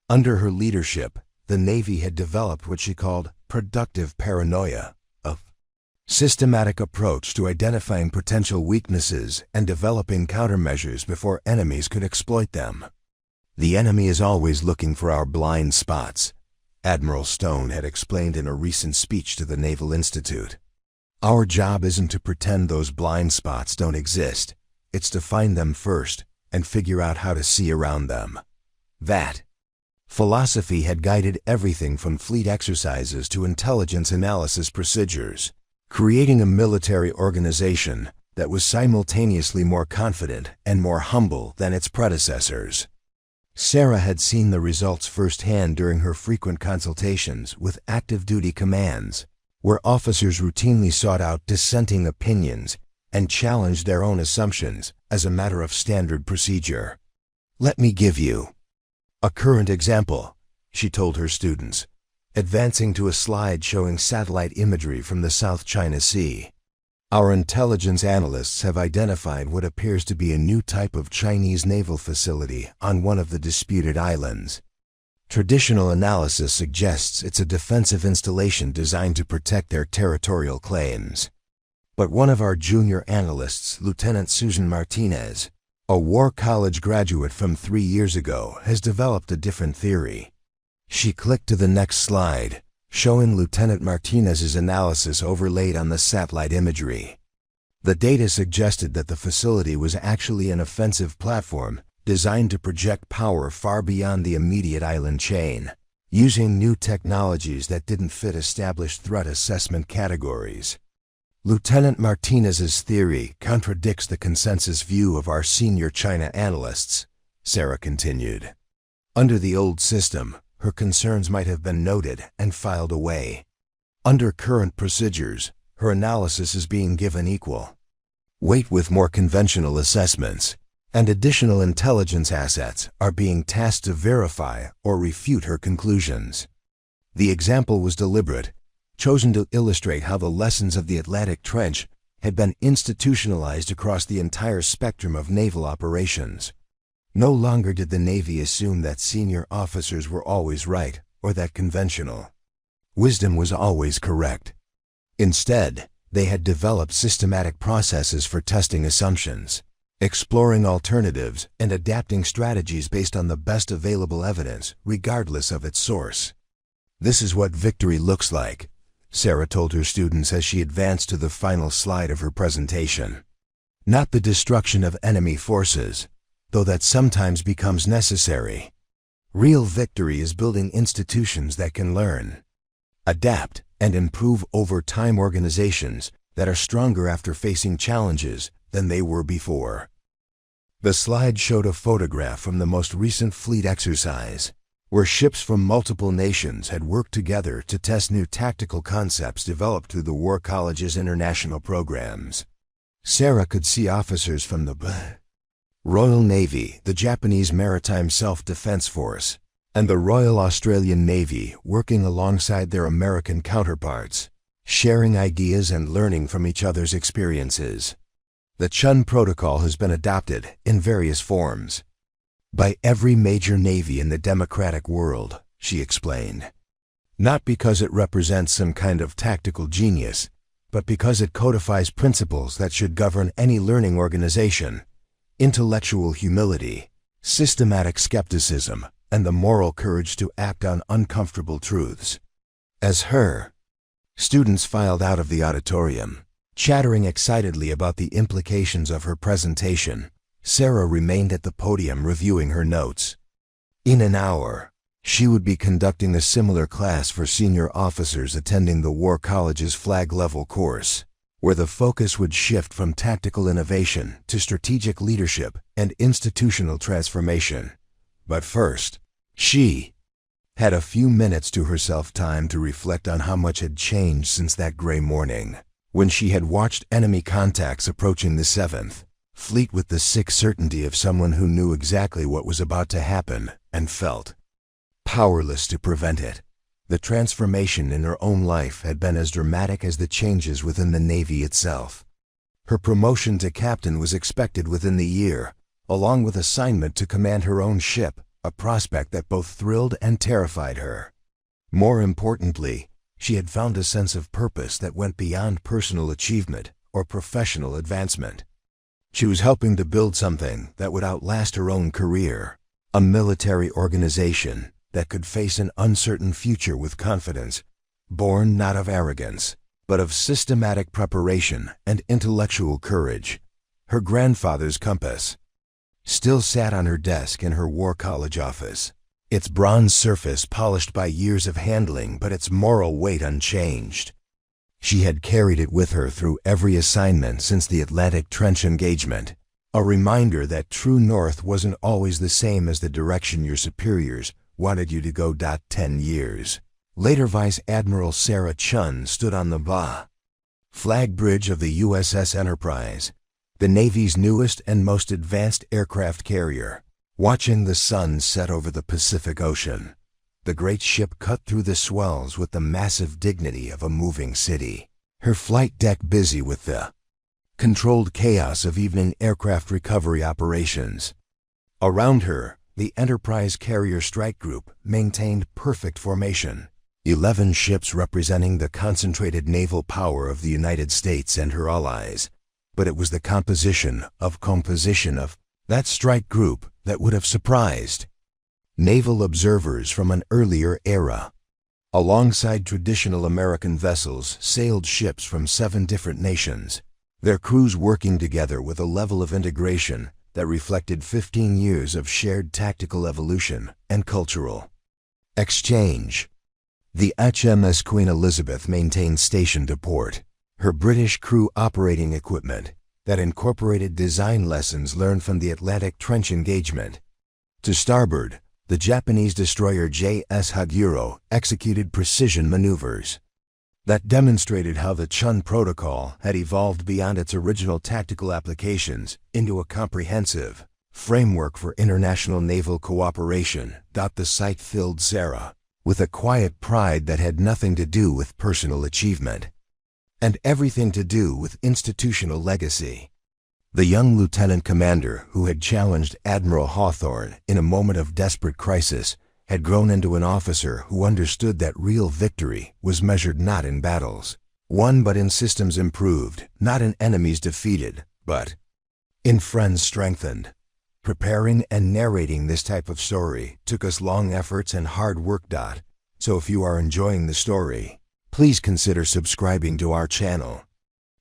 Under her leadership, the Navy had developed what she called productive paranoia, a systematic approach to identifying potential weaknesses and developing countermeasures before enemies could exploit them. The enemy is always looking for our blind spots, Admiral Stone had explained in a recent speech to the Naval Institute. Our job isn't to pretend those blind spots don't exist. It's to find them first and figure out how to see around them. That philosophy had guided everything from fleet exercises to intelligence analysis procedures, creating a military organization that was simultaneously more confident and more humble than its predecessors. Sarah had seen the results firsthand during her frequent consultations with active duty commands, where officers routinely sought out dissenting opinions and challenged their own assumptions as a matter of standard procedure. "Let me give you a current example," she told her students, advancing to a slide showing satellite imagery from the South China Sea. "Our intelligence analysts have identified what appears to be a new type of Chinese naval facility on one of the disputed islands. Traditional analysis suggests it's a defensive installation designed to protect their territorial claims. But one of our junior analysts, Lieutenant Susan Martinez, a War College graduate from 3 years ago, has developed a different theory." She clicked to the next slide, showing Lieutenant Martinez's analysis overlaid on the satellite imagery. The data suggested that the facility was actually an offensive platform designed to project power far beyond the immediate island chain, using new technologies that didn't fit established threat assessment categories. Lieutenant Martinez's theory contradicts the consensus view of our senior China analysts, Sarah continued. Under the old system, her concerns might have been noted and filed away. Under current procedures, her analysis is being given equal weight with more conventional assessments, and additional intelligence assets are being tasked to verify or refute her conclusions. The example was deliberate, chosen to illustrate how the lessons of the Atlantic Trench had been institutionalized across the entire spectrum of naval operations. No longer did the Navy assume that senior officers were always right or that conventional wisdom was always correct. Instead, they had developed systematic processes for testing assumptions, exploring alternatives, and adapting strategies based on the best available evidence, regardless of its source. "This is what victory looks like," Sarah told her students as she advanced to the final slide of her presentation. "Not the destruction of enemy forces, though that sometimes becomes necessary. Real victory is building institutions that can learn, adapt, and improve over time, organizations that are stronger after facing challenges than they were before." The slide showed a photograph from the most recent fleet exercise, where ships from multiple nations had worked together to test new tactical concepts developed through the War College's international programs. Sarah could see officers from the Royal Navy, the Japanese Maritime Self-Defense Force, and the Royal Australian Navy working alongside their American counterparts, sharing ideas and learning from each other's experiences. The Chen Protocol has been adopted in various forms by every major navy in the democratic world, she explained. Not because it represents some kind of tactical genius, but because it codifies principles that should govern any learning organization: intellectual humility, systematic skepticism, and the moral courage to act on uncomfortable truths. As her students filed out of the auditorium, chattering excitedly about the implications of her presentation, Sarah remained at the podium reviewing her notes. In an hour, she would be conducting a similar class for senior officers attending the War College's flag-level course, where the focus would shift from tactical innovation to strategic leadership and institutional transformation. But first, she had a few minutes to herself, time to reflect on how much had changed since that gray morning, when she had watched enemy contacts approaching the 7th Fleet with the sick certainty of someone who knew exactly what was about to happen and felt powerless to prevent it. The transformation in her own life had been as dramatic as the changes within the Navy itself. Her promotion to captain was expected within the year, along with assignment to command her own ship, a prospect that both thrilled and terrified her. More importantly, she had found a sense of purpose that went beyond personal achievement or professional advancement. She was helping to build something that would outlast her own career, a military organization that could face an uncertain future with confidence, born not of arrogance, but of systematic preparation and intellectual courage. Her grandfather's compass still sat on her desk in her War College office, its bronze surface polished by years of handling but its moral weight unchanged. She had carried it with her through every assignment since the Atlantic Trench engagement, a reminder that true north wasn't always the same as the direction your superiors wanted you to go. 10 years later, Vice Admiral Sarah Chen stood on the flag bridge of the USS Enterprise, the Navy's newest and most advanced aircraft carrier, watching the sun set over the Pacific Ocean. The great ship cut through the swells with the massive dignity of a moving city, her flight deck busy with the controlled chaos of evening aircraft recovery operations. Around her, the Enterprise Carrier Strike Group maintained perfect formation, 11 ships representing the concentrated naval power of the United States and her allies. But it was the composition of that strike group that would have surprised naval observers from an earlier era. Alongside traditional American vessels sailed ships from 7 different nations, their crews working together with a level of integration that reflected 15 years of shared tactical evolution and cultural exchange. The HMS Queen Elizabeth maintained station to port, her British crew operating equipment that incorporated design lessons learned from the Atlantic Trench engagement. To starboard, the Japanese destroyer J.S. Haguro executed precision maneuvers that demonstrated how the Chen Protocol had evolved beyond its original tactical applications into a comprehensive framework for international naval cooperation. The sight filled Sarah with a quiet pride that had nothing to do with personal achievement and everything to do with institutional legacy. The young lieutenant commander who had challenged Admiral Hawthorne in a moment of desperate crisis had grown into an officer who understood that real victory was measured not in battles won but in systems improved, not in enemies defeated, but in friends strengthened. Preparing and narrating this type of story took us long efforts and hard work. So if you are enjoying the story, please consider subscribing to our channel.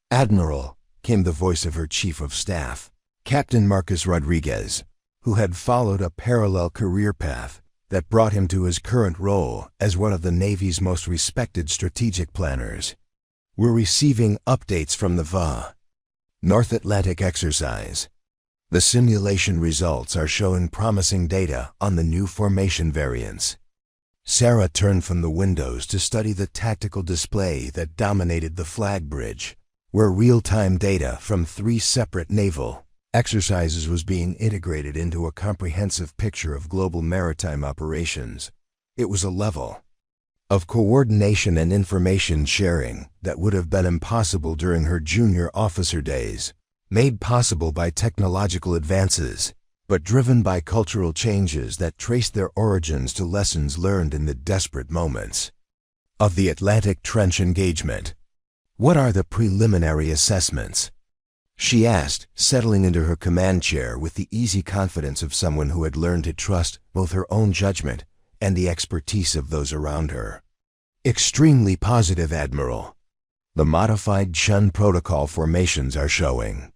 Admiral, came the voice of her chief of staff, Captain Marcus Rodriguez, who had followed a parallel career path that brought him to his current role as one of the Navy's most respected strategic planners. We're receiving updates from the North Atlantic exercise. The simulation results are showing promising data on the new formation variants. Sarah turned from the windows to study the tactical display that dominated the flag bridge, where real-time data from 3 separate naval exercises was being integrated into a comprehensive picture of global maritime operations. It was a level of coordination and information sharing that would have been impossible during her junior officer days, made possible by technological advances, but driven by cultural changes that traced their origins to lessons learned in the desperate moments of the Atlantic Trench engagement. "What are the preliminary assessments?" she asked, settling into her command chair with the easy confidence of someone who had learned to trust both her own judgment and the expertise of those around her. "Extremely positive, Admiral. The modified Chen protocol formations are showing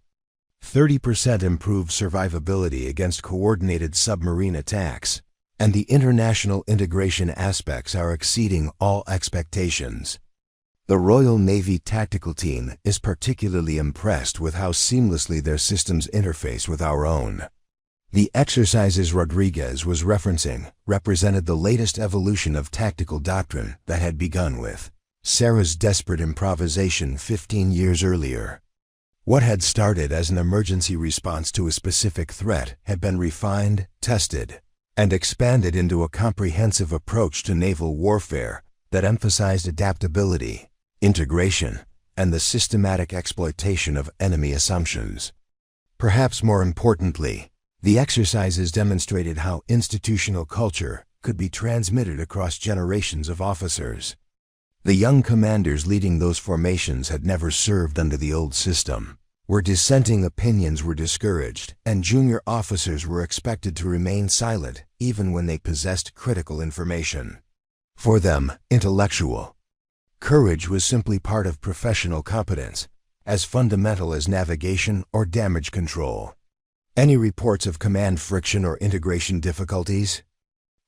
30% improved survivability against coordinated submarine attacks, and the international integration aspects are exceeding all expectations. The Royal Navy Tactical Team is particularly impressed with how seamlessly their systems interface with our own." The exercises Rodriguez was referencing represented the latest evolution of tactical doctrine that had begun with Sarah's desperate improvisation 15 years earlier. What had started as an emergency response to a specific threat had been refined, tested, and expanded into a comprehensive approach to naval warfare that emphasized adaptability, integration, and the systematic exploitation of enemy assumptions. Perhaps more importantly, the exercises demonstrated how institutional culture could be transmitted across generations of officers. The young commanders leading those formations had never served under the old system, where dissenting opinions were discouraged and junior officers were expected to remain silent even when they possessed critical information. For them, intellectual courage was simply part of professional competence, as fundamental as navigation or damage control. "Any reports of command friction or integration difficulties?"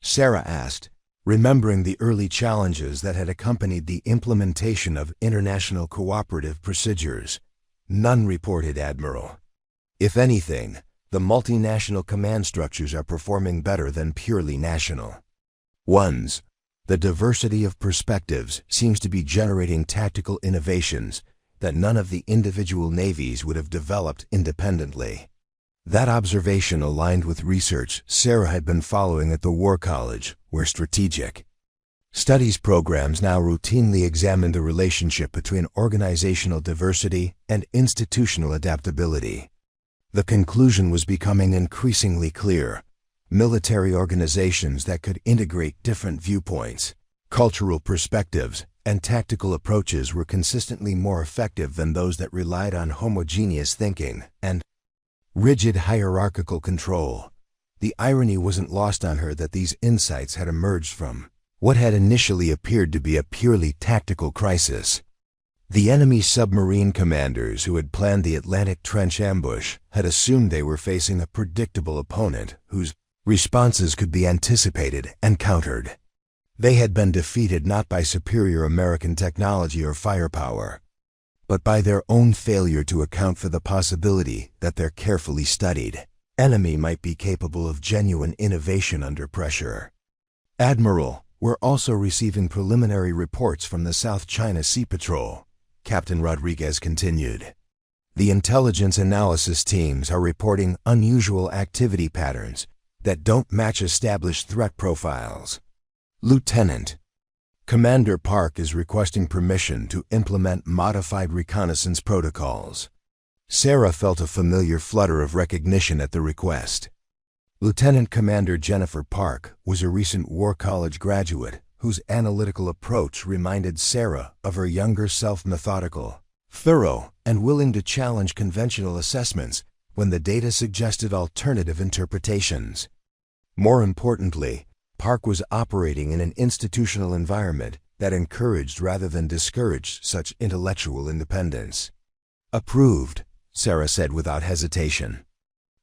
Sarah asked, remembering the early challenges that had accompanied the implementation of international cooperative procedures. "None reported, Admiral. If anything, the multinational command structures are performing better than purely national ones. The diversity of perspectives seems to be generating tactical innovations that none of the individual navies would have developed independently." That observation aligned with research Sarah had been following at the War College, where strategic studies programs now routinely examine the relationship between organizational diversity and institutional adaptability. The conclusion was becoming increasingly clear. Military organizations that could integrate different viewpoints, cultural perspectives, and tactical approaches were consistently more effective than those that relied on homogeneous thinking and rigid hierarchical control. The irony wasn't lost on her that these insights had emerged from what had initially appeared to be a purely tactical crisis. The enemy submarine commanders who had planned the Atlantic Trench ambush had assumed they were facing a predictable opponent whose responses could be anticipated and countered. They had been defeated not by superior American technology or firepower, but by their own failure to account for the possibility that their carefully studied enemy might be capable of genuine innovation under pressure. "Admiral, we're also receiving preliminary reports from the South China Sea Patrol," Captain Rodriguez continued. "The intelligence analysis teams are reporting unusual activity patterns that don't match established threat profiles. Lieutenant, Commander Park is requesting permission to implement modified reconnaissance protocols." Sarah felt a familiar flutter of recognition at the request. Lieutenant Commander Jennifer Park was a recent War College graduate whose analytical approach reminded Sarah of her younger self, methodical, thorough, and willing to challenge conventional assessments when the data suggested alternative interpretations. More importantly, Park was operating in an institutional environment that encouraged rather than discouraged such intellectual independence. "Approved," Sarah said without hesitation.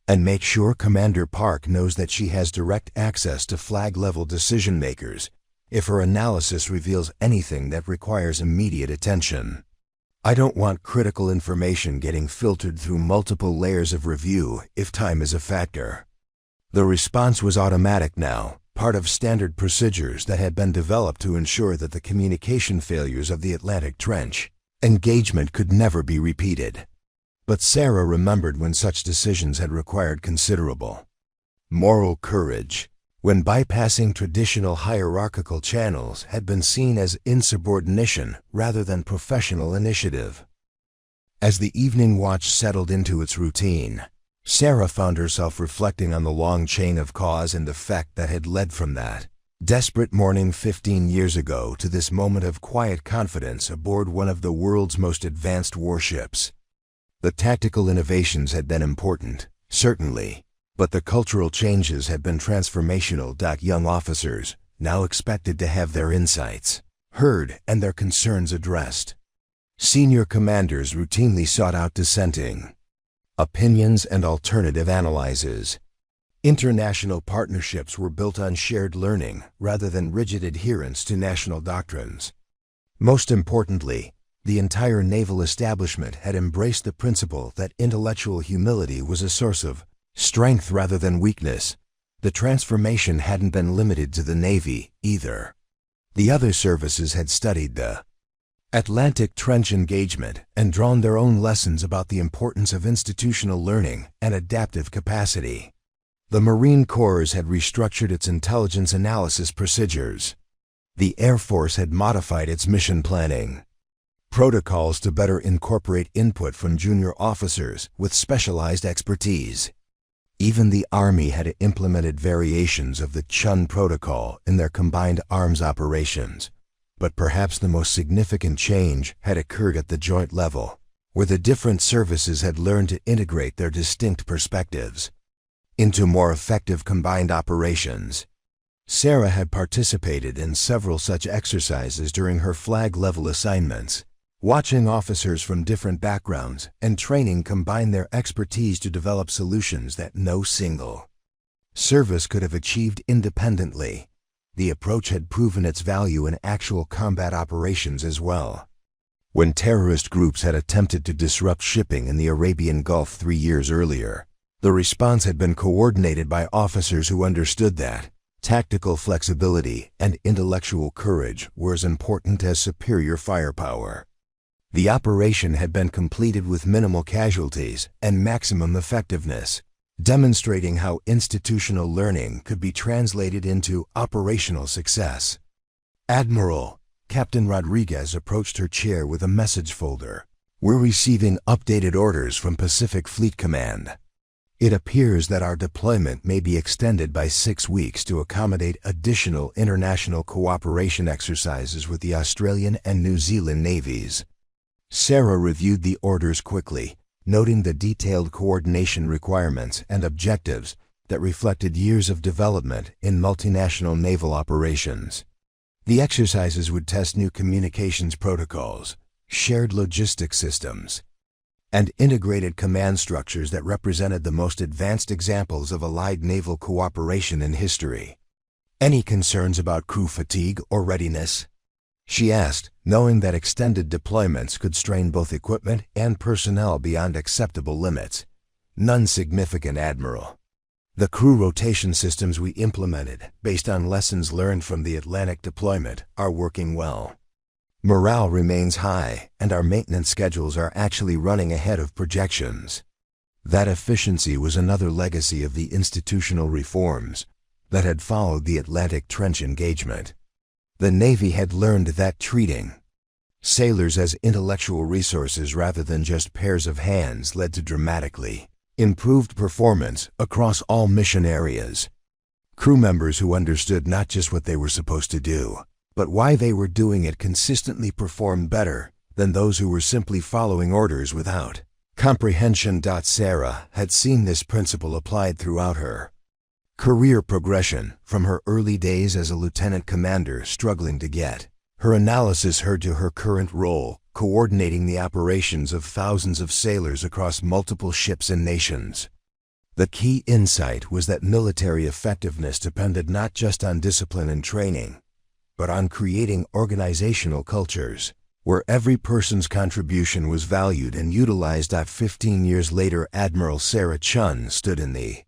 "And make sure Commander Park knows that she has direct access to flag-level decision-makers if her analysis reveals anything that requires immediate attention. I don't want critical information getting filtered through multiple layers of review if time is a factor." The response was automatic now, part of standard procedures that had been developed to ensure that the communication failures of the Atlantic Trench engagement could never be repeated. But Sarah remembered when such decisions had required considerable moral courage, when bypassing traditional hierarchical channels had been seen as insubordination rather than professional initiative. As the evening watch settled into its routine, Sarah found herself reflecting on the long chain of cause and effect that had led from that desperate morning 15 years ago to this moment of quiet confidence aboard one of the world's most advanced warships. The tactical innovations had been important, certainly, but the cultural changes had been transformational. Young officers, now expected to have their insights heard and their concerns addressed. Senior commanders routinely sought out dissenting opinions and alternative analyzes. International partnerships were built on shared learning rather than rigid adherence to national doctrines. Most importantly, the entire naval establishment had embraced the principle that intellectual humility was a source of strength rather than weakness. The transformation hadn't been limited to the Navy, either. The other services had studied the Atlantic Trench engagement and drawn their own lessons about the importance of institutional learning and adaptive capacity. The Marine Corps had restructured its intelligence analysis procedures. The Air Force had modified its mission planning protocols to better incorporate input from junior officers with specialized expertise. Even the Army had implemented variations of the Chun Protocol in their combined arms operations. But perhaps the most significant change had occurred at the joint level, where the different services had learned to integrate their distinct perspectives into more effective combined operations. Sarah had participated in several such exercises during her flag-level assignments, watching officers from different backgrounds and training combine their expertise to develop solutions that no single service could have achieved independently. The approach had proven its value in actual combat operations as well. When terrorist groups had attempted to disrupt shipping in the Arabian Gulf 3 years earlier, the response had been coordinated by officers who understood that tactical flexibility and intellectual courage were as important as superior firepower. The operation had been completed with minimal casualties and maximum effectiveness, demonstrating how institutional learning could be translated into operational success. Admiral, Captain Rodriguez approached her chair with a message folder. "We're receiving updated orders from Pacific Fleet Command. It appears that our deployment may be extended by 6 weeks to accommodate additional international cooperation exercises with the Australian and New Zealand navies." Sarah reviewed the orders quickly, noting the detailed coordination requirements and objectives that reflected years of development in multinational naval operations. The exercises would test new communications protocols, shared logistics systems, and integrated command structures that represented the most advanced examples of allied naval cooperation in history. "Any concerns about crew fatigue or readiness?" she asked, knowing that extended deployments could strain both equipment and personnel beyond acceptable limits. "None significant, Admiral. The crew rotation systems we implemented, based on lessons learned from the Atlantic deployment, are working well. Morale remains high, and our maintenance schedules are actually running ahead of projections." That efficiency was another legacy of the institutional reforms that had followed the Atlantic Trench engagement. The Navy had learned that treating sailors as intellectual resources rather than just pairs of hands led to dramatically improved performance across all mission areas. Crew members who understood not just what they were supposed to do, but why they were doing it consistently performed better than those who were simply following orders without comprehension. Sarah had seen this principle applied throughout her career progression, from her early days as a lieutenant commander struggling to get her analysis heard to her current role, coordinating the operations of thousands of sailors across multiple ships and nations. The key insight was that military effectiveness depended not just on discipline and training, but on creating organizational cultures where every person's contribution was valued and utilized. 15 years later, Admiral Sarah Chen stood in the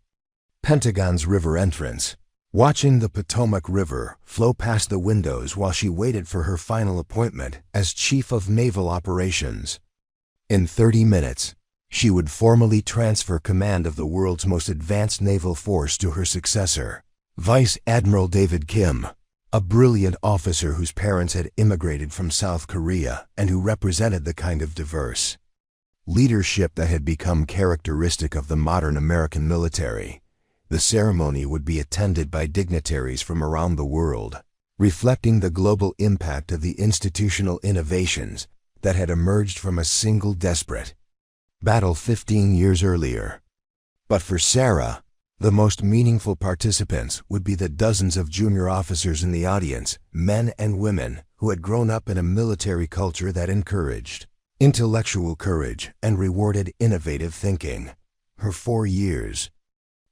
Pentagon's river entrance, watching the Potomac River flow past the windows while she waited for her final appointment as Chief of Naval Operations. In 30 minutes, she would formally transfer command of the world's most advanced naval force to her successor, Vice Admiral David Kim, a brilliant officer whose parents had immigrated from South Korea and who represented the kind of diverse leadership that had become characteristic of the modern American military. The ceremony would be attended by dignitaries from around the world, reflecting the global impact of the institutional innovations that had emerged from a single desperate battle 15 years earlier. But for Sarah, the most meaningful participants would be the dozens of junior officers in the audience, men and women who had grown up in a military culture that encouraged intellectual courage and rewarded innovative thinking. Her 4 years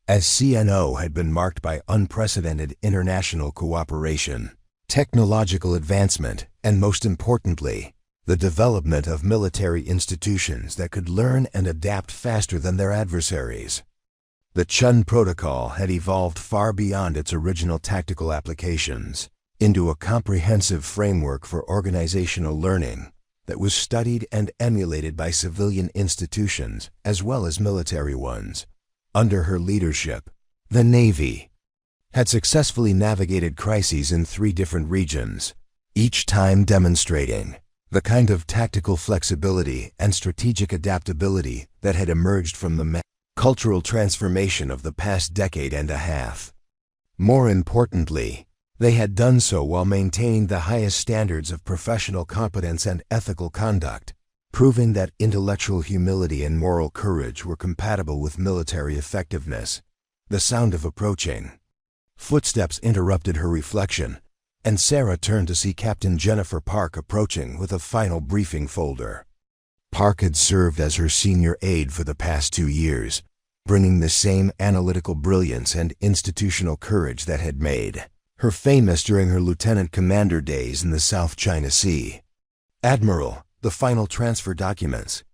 as CNO had been marked by unprecedented international cooperation, technological advancement, and most importantly, the development of military institutions that could learn and adapt faster than their adversaries. The Chen Protocol had evolved far beyond its original tactical applications into a comprehensive framework for organizational learning that was studied and emulated by civilian institutions as well as military ones. Under her leadership, the Navy had successfully navigated crises in 3 different regions, each time demonstrating the kind of tactical flexibility and strategic adaptability that had emerged from the cultural transformation of the past decade and a half. More importantly, they had done so while maintaining the highest standards of professional competence and ethical conduct, proving that intellectual humility and moral courage were compatible with military effectiveness. The sound of approaching footsteps interrupted her reflection, and Sarah turned to see Captain Jennifer Park approaching with a final briefing folder. Park had served as her senior aide for the past 2 years, bringing the same analytical brilliance and institutional courage that had made her famous during her lieutenant commander days in the South China Sea. "Admiral, the final transfer documents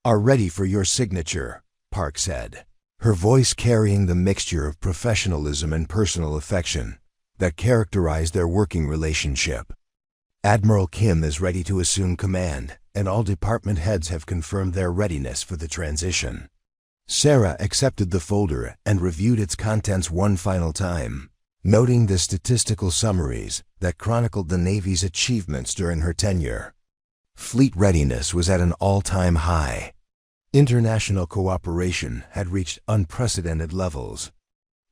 are ready for your signature," Park said, her voice carrying the mixture of professionalism and personal affection that characterized their working relationship. "Admiral Kim is ready to assume command, and all department heads have confirmed their readiness for the transition." Sarah accepted the folder and reviewed its contents one final time, noting the statistical summaries that chronicled the Navy's achievements during her tenure. Fleet readiness was at an all-time high. International cooperation had reached unprecedented levels.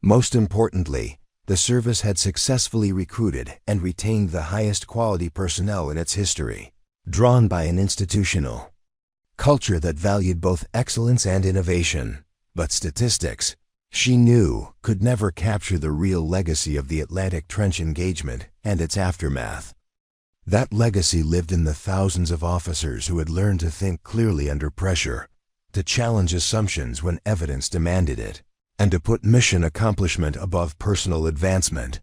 Most importantly, the service had successfully recruited and retained the highest quality personnel in its history, drawn by an institutional culture that valued both excellence and innovation. But statistics, she knew, could never capture the real legacy of the Atlantic Trench engagement and its aftermath. That legacy lived in the thousands of officers who had learned to think clearly under pressure, to challenge assumptions when evidence demanded it, and to put mission accomplishment above personal advancement.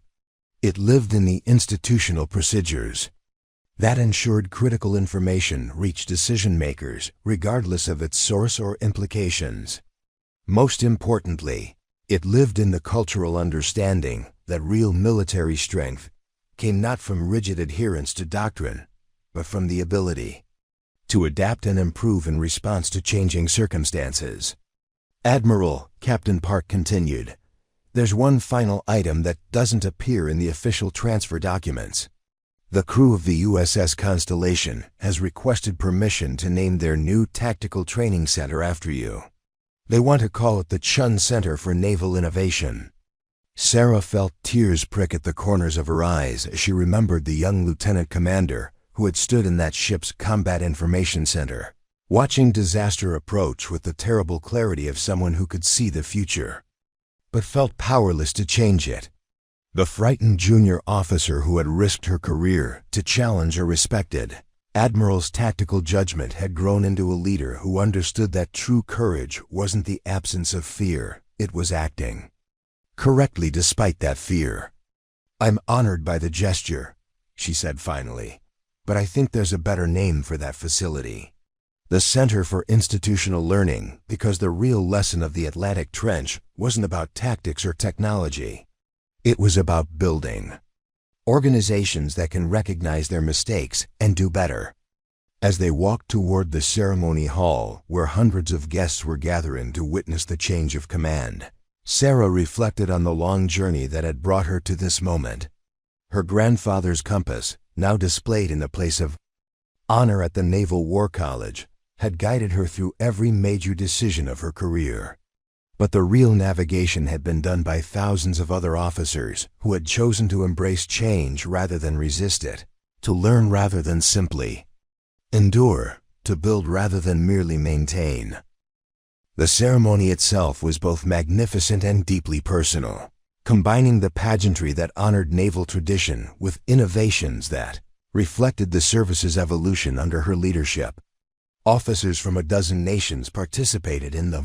It lived in the institutional procedures that ensured critical information reached decision-makers regardless of its source or implications. Most importantly, it lived in the cultural understanding that real military strength came not from rigid adherence to doctrine, but from the ability to adapt and improve in response to changing circumstances. "Admiral," Captain Park continued, "there's one final item that doesn't appear in the official transfer documents. The crew of the USS Constellation has requested permission to name their new tactical training center after you. They want to call it the Chen Center for Naval Innovation." Sarah felt tears prick at the corners of her eyes as she remembered the young lieutenant commander who had stood in that ship's combat information center, watching disaster approach with the terrible clarity of someone who could see the future, but felt powerless to change it. The frightened junior officer who had risked her career to challenge a respected admiral's tactical judgment had grown into a leader who understood that true courage wasn't the absence of fear, it was acting correctly despite that fear. "I'm honored by the gesture," she said finally, "but I think there's a better name for that facility. The Center for Institutional Learning, because the real lesson of the Atlantic Trench wasn't about tactics or technology. It was about building organizations that can recognize their mistakes and do better. As they walked toward the ceremony hall, where hundreds of guests were gathering to witness the change of command, Sarah reflected on the long journey that had brought her to this moment. Her grandfather's compass, now displayed in the place of honor at the Naval War College, had guided her through every major decision of her career. But the real navigation had been done by thousands of other officers who had chosen to embrace change rather than resist it, to learn rather than simply endure, to build rather than merely maintain. The ceremony itself was both magnificent and deeply personal, combining the pageantry that honored naval tradition with innovations that reflected the service's evolution under her leadership. Officers from a dozen nations participated in the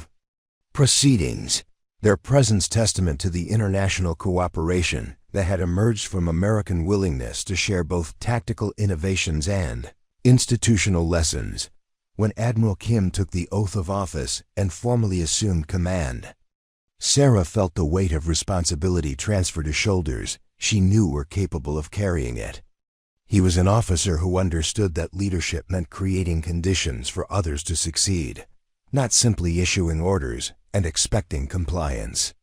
proceedings, their presence testament to the international cooperation that had emerged from American willingness to share both tactical innovations and institutional lessons. When Admiral Kim took the oath of office and formally assumed command, Sarah felt the weight of responsibility transfer to shoulders she knew were capable of carrying it. He was an officer who understood that leadership meant creating conditions for others to succeed, not simply issuing orders and expecting compliance.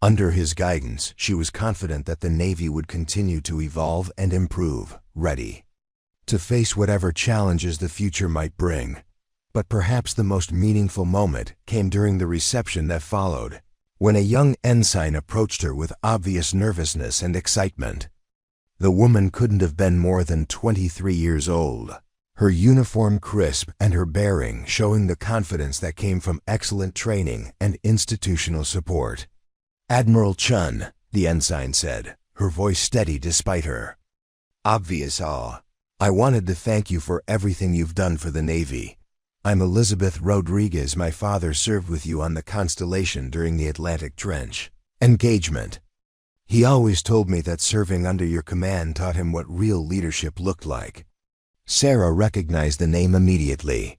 Under his guidance, she was confident that the Navy would continue to evolve and improve, ready to face whatever challenges the future might bring. But perhaps the most meaningful moment came during the reception that followed, when a young ensign approached her with obvious nervousness and excitement. The woman couldn't have been more than 23 years old, her uniform crisp and her bearing showing the confidence that came from excellent training and institutional support. "Admiral Chen," the ensign said, her voice steady despite her obvious awe. "I wanted to thank you for everything you've done for the Navy. I'm Elizabeth Rodriguez. My father served with you on the Constellation during the Atlantic Trench engagement. He always told me that serving under your command taught him what real leadership looked like." Sarah recognized the name immediately.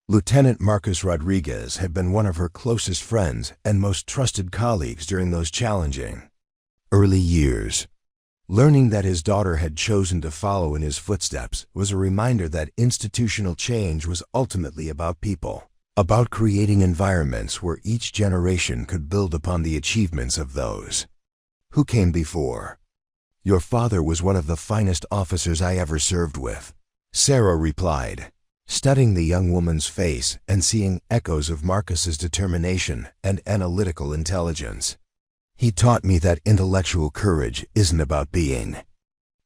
Lieutenant Marcus Rodriguez had been one of her closest friends and most trusted colleagues during those challenging early years. Learning that his daughter had chosen to follow in his footsteps was a reminder that institutional change was ultimately about people, about creating environments where each generation could build upon the achievements of those who came before. "Your father was one of the finest officers I ever served with," Sarah replied, studying the young woman's face and seeing echoes of Marcus's determination and analytical intelligence. "He taught me that intellectual courage isn't about being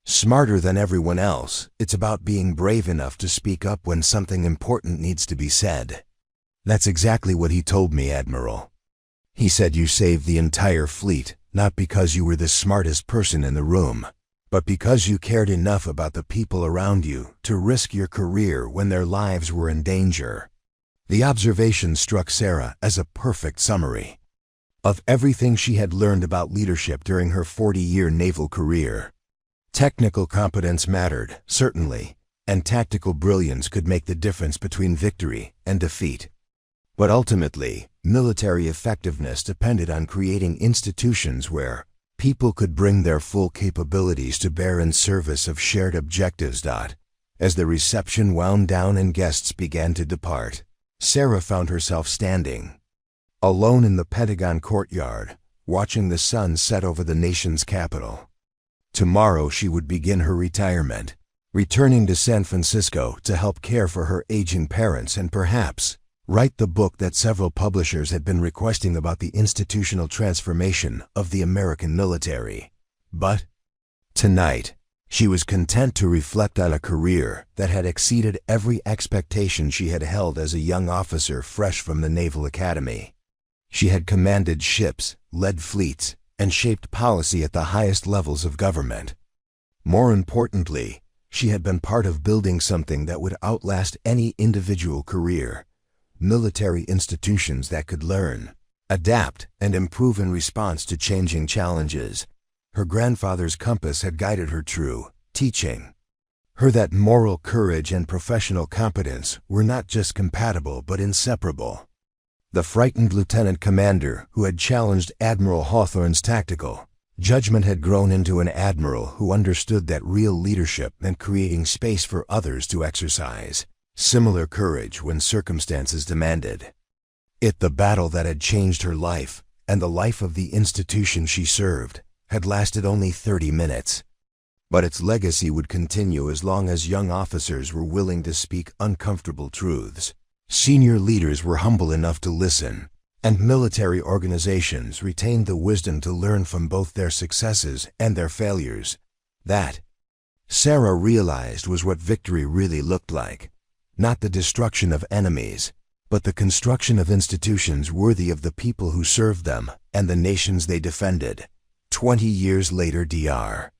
smarter than everyone else. It's about being brave enough to speak up when something important needs to be said." "That's exactly what he told me, Admiral. He said you saved the entire fleet, not because you were the smartest person in the room, but because you cared enough about the people around you to risk your career when their lives were in danger." The observation struck Sarah as a perfect summary of everything she had learned about leadership during her 40-year naval career. Technical competence mattered, certainly, and tactical brilliance could make the difference between victory and defeat. But ultimately, military effectiveness depended on creating institutions where people could bring their full capabilities to bear in service of shared objectives. As the reception wound down and guests began to depart, Sarah found herself standing alone in the Pentagon courtyard, watching the sun set over the nation's capital. Tomorrow she would begin her retirement, returning to San Francisco to help care for her aging parents and perhaps write the book that several publishers had been requesting about the institutional transformation of the American military. But tonight, she was content to reflect on a career that had exceeded every expectation she had held as a young officer fresh from the Naval Academy. She had commanded ships, led fleets, and shaped policy at the highest levels of government. More importantly, she had been part of building something that would outlast any individual career: military institutions that could learn, adapt, and improve in response to changing challenges. Her grandfather's compass had guided her through, teaching her that moral courage and professional competence were not just compatible but inseparable. The frightened lieutenant commander who had challenged Admiral Hawthorne's tactical Judgment had grown into an admiral who understood that real leadership meant creating space for others to exercise similar courage when circumstances demanded it. The battle that had changed her life, and the life of the institution she served, had lasted only 30 minutes. But its legacy would continue as long as young officers were willing to speak uncomfortable truths. Senior leaders were humble enough to listen, and military organizations retained the wisdom to learn from both their successes and their failures. That, Sarah realized, was what victory really looked like. Not the destruction of enemies, but the construction of institutions worthy of the people who served them and the nations they defended. 20 years later, Dr.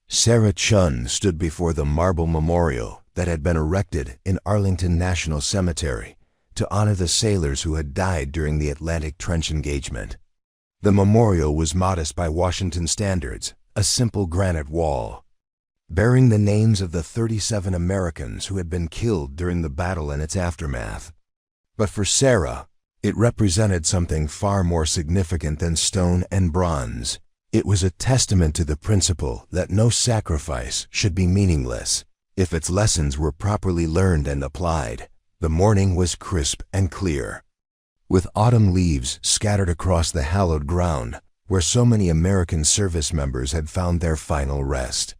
Sarah Chen stood before the marble memorial that had been erected in Arlington National Cemetery to honor the sailors who had died during the Atlantic Trench engagement. The memorial was modest by Washington standards, a simple granite wall, bearing the names of the 37 Americans who had been killed during the battle and its aftermath. But for Sarah, it represented something far more significant than stone and bronze. It was a testament to the principle that no sacrifice should be meaningless if its lessons were properly learned and applied. The morning was crisp and clear, with autumn leaves scattered across the hallowed ground where so many American service members had found their final rest.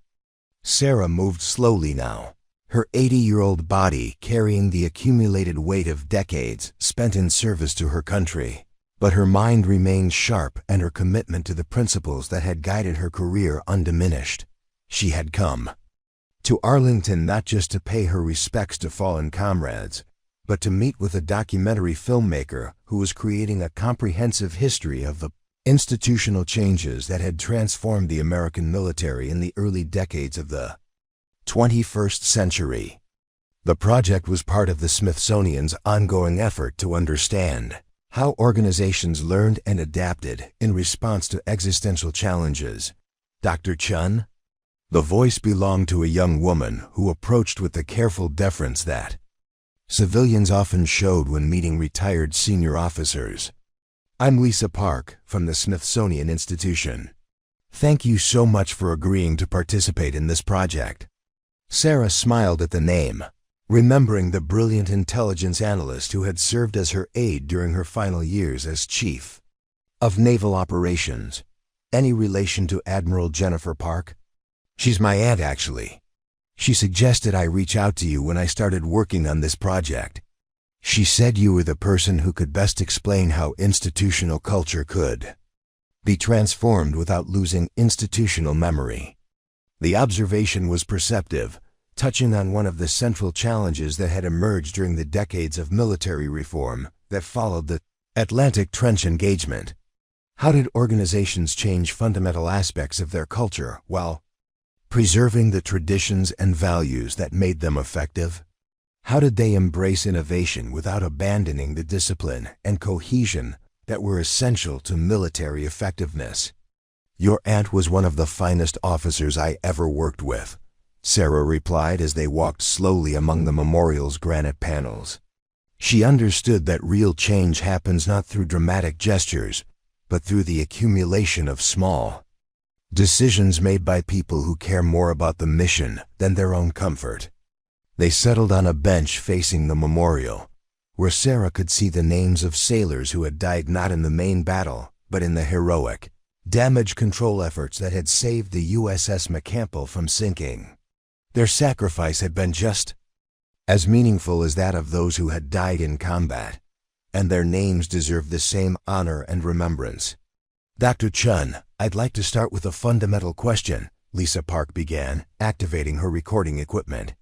Sarah moved slowly now, her 80-year-old body carrying the accumulated weight of decades spent in service to her country. But her mind remained sharp and her commitment to the principles that had guided her career undiminished. She had come to Arlington not just to pay her respects to fallen comrades, but to meet with a documentary filmmaker who was creating a comprehensive history of the institutional changes that had transformed the American military in the early decades of the 21st century. The project was part of the Smithsonian's ongoing effort to understand how organizations learned and adapted in response to existential challenges. Dr. Chen? The voice belonged to a young woman who approached with the careful deference that civilians often showed when meeting retired senior officers. I'm Lisa Park from the Smithsonian Institution. Thank you so much for agreeing to participate in this project. Sarah smiled at the name, remembering the brilliant intelligence analyst who had served as her aide during her final years as Chief of Naval Operations. Any relation to Admiral Jennifer Park? She's my aunt, actually. She suggested I reach out to you when I started working on this project. She said you were the person who could best explain how institutional culture could be transformed without losing institutional memory. The observation was perceptive, touching on one of the central challenges that had emerged during the decades of military reform that followed the Atlantic Trench engagement. How did organizations change fundamental aspects of their culture while preserving the traditions and values that made them effective? How did they embrace innovation without abandoning the discipline and cohesion that were essential to military effectiveness? Your aunt was one of the finest officers I ever worked with, Sarah replied as they walked slowly among the memorial's granite panels. She understood that real change happens not through dramatic gestures, but through the accumulation of small decisions made by people who care more about the mission than their own comfort. They settled on a bench facing the memorial, where Sarah could see the names of sailors who had died not in the main battle, but in the heroic damage control efforts that had saved the USS McCampbell from sinking. Their sacrifice had been just as meaningful as that of those who had died in combat, and their names deserved the same honor and remembrance. Dr. Chen, I'd like to start with a fundamental question, Lisa Park began, activating her recording equipment.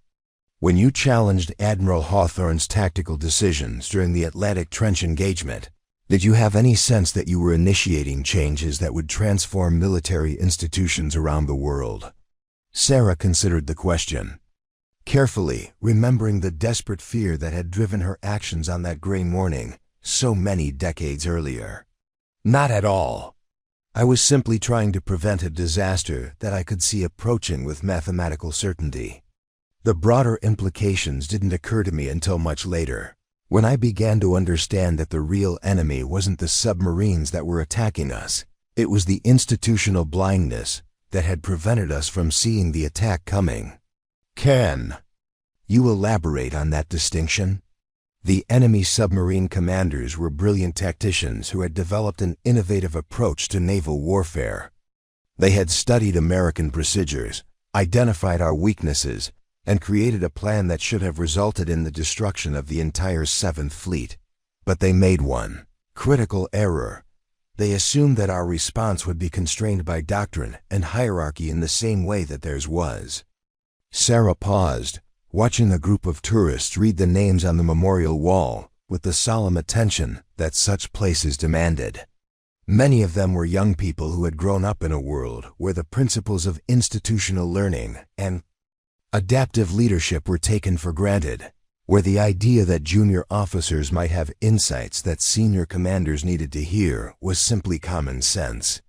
When you challenged Admiral Hawthorne's tactical decisions during the Atlantic Trench engagement, did you have any sense that you were initiating changes that would transform military institutions around the world? Sarah considered the question carefully, remembering the desperate fear that had driven her actions on that gray morning so many decades earlier. Not at all. I was simply trying to prevent a disaster that I could see approaching with mathematical certainty. The broader implications didn't occur to me until much later, when I began to understand that the real enemy wasn't the submarines that were attacking us, It was the institutional blindness that had prevented us from seeing the attack coming. Can you elaborate on that distinction? The enemy submarine commanders were brilliant tacticians who had developed an innovative approach to naval warfare. They had studied American procedures, identified our weaknesses, and created a plan that should have resulted in the destruction of the entire Seventh Fleet. But they made one critical error. They assumed that our response would be constrained by doctrine and hierarchy in the same way that theirs was. Sarah paused, watching a group of tourists read the names on the memorial wall with the solemn attention that such places demanded. Many of them were young people who had grown up in a world where the principles of institutional learning and adaptive leadership were taken for granted, where the idea that junior officers might have insights that senior commanders needed to hear was simply common sense.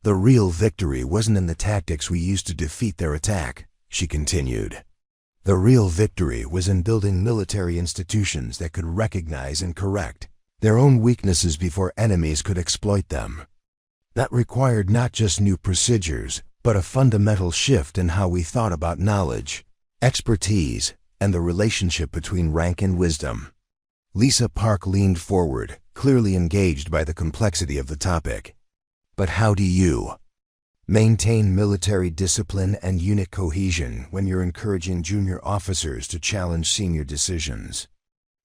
The real victory wasn't in the tactics we used to defeat their attack, she continued. The real victory was in building military institutions that could recognize and correct their own weaknesses before enemies could exploit them. That required not just new procedures, but a fundamental shift in how we thought about knowledge, expertise, and the relationship between rank and wisdom. Lisa Park leaned forward, clearly engaged by the complexity of the topic. But how do you maintain military discipline and unit cohesion when you're encouraging junior officers to challenge senior decisions?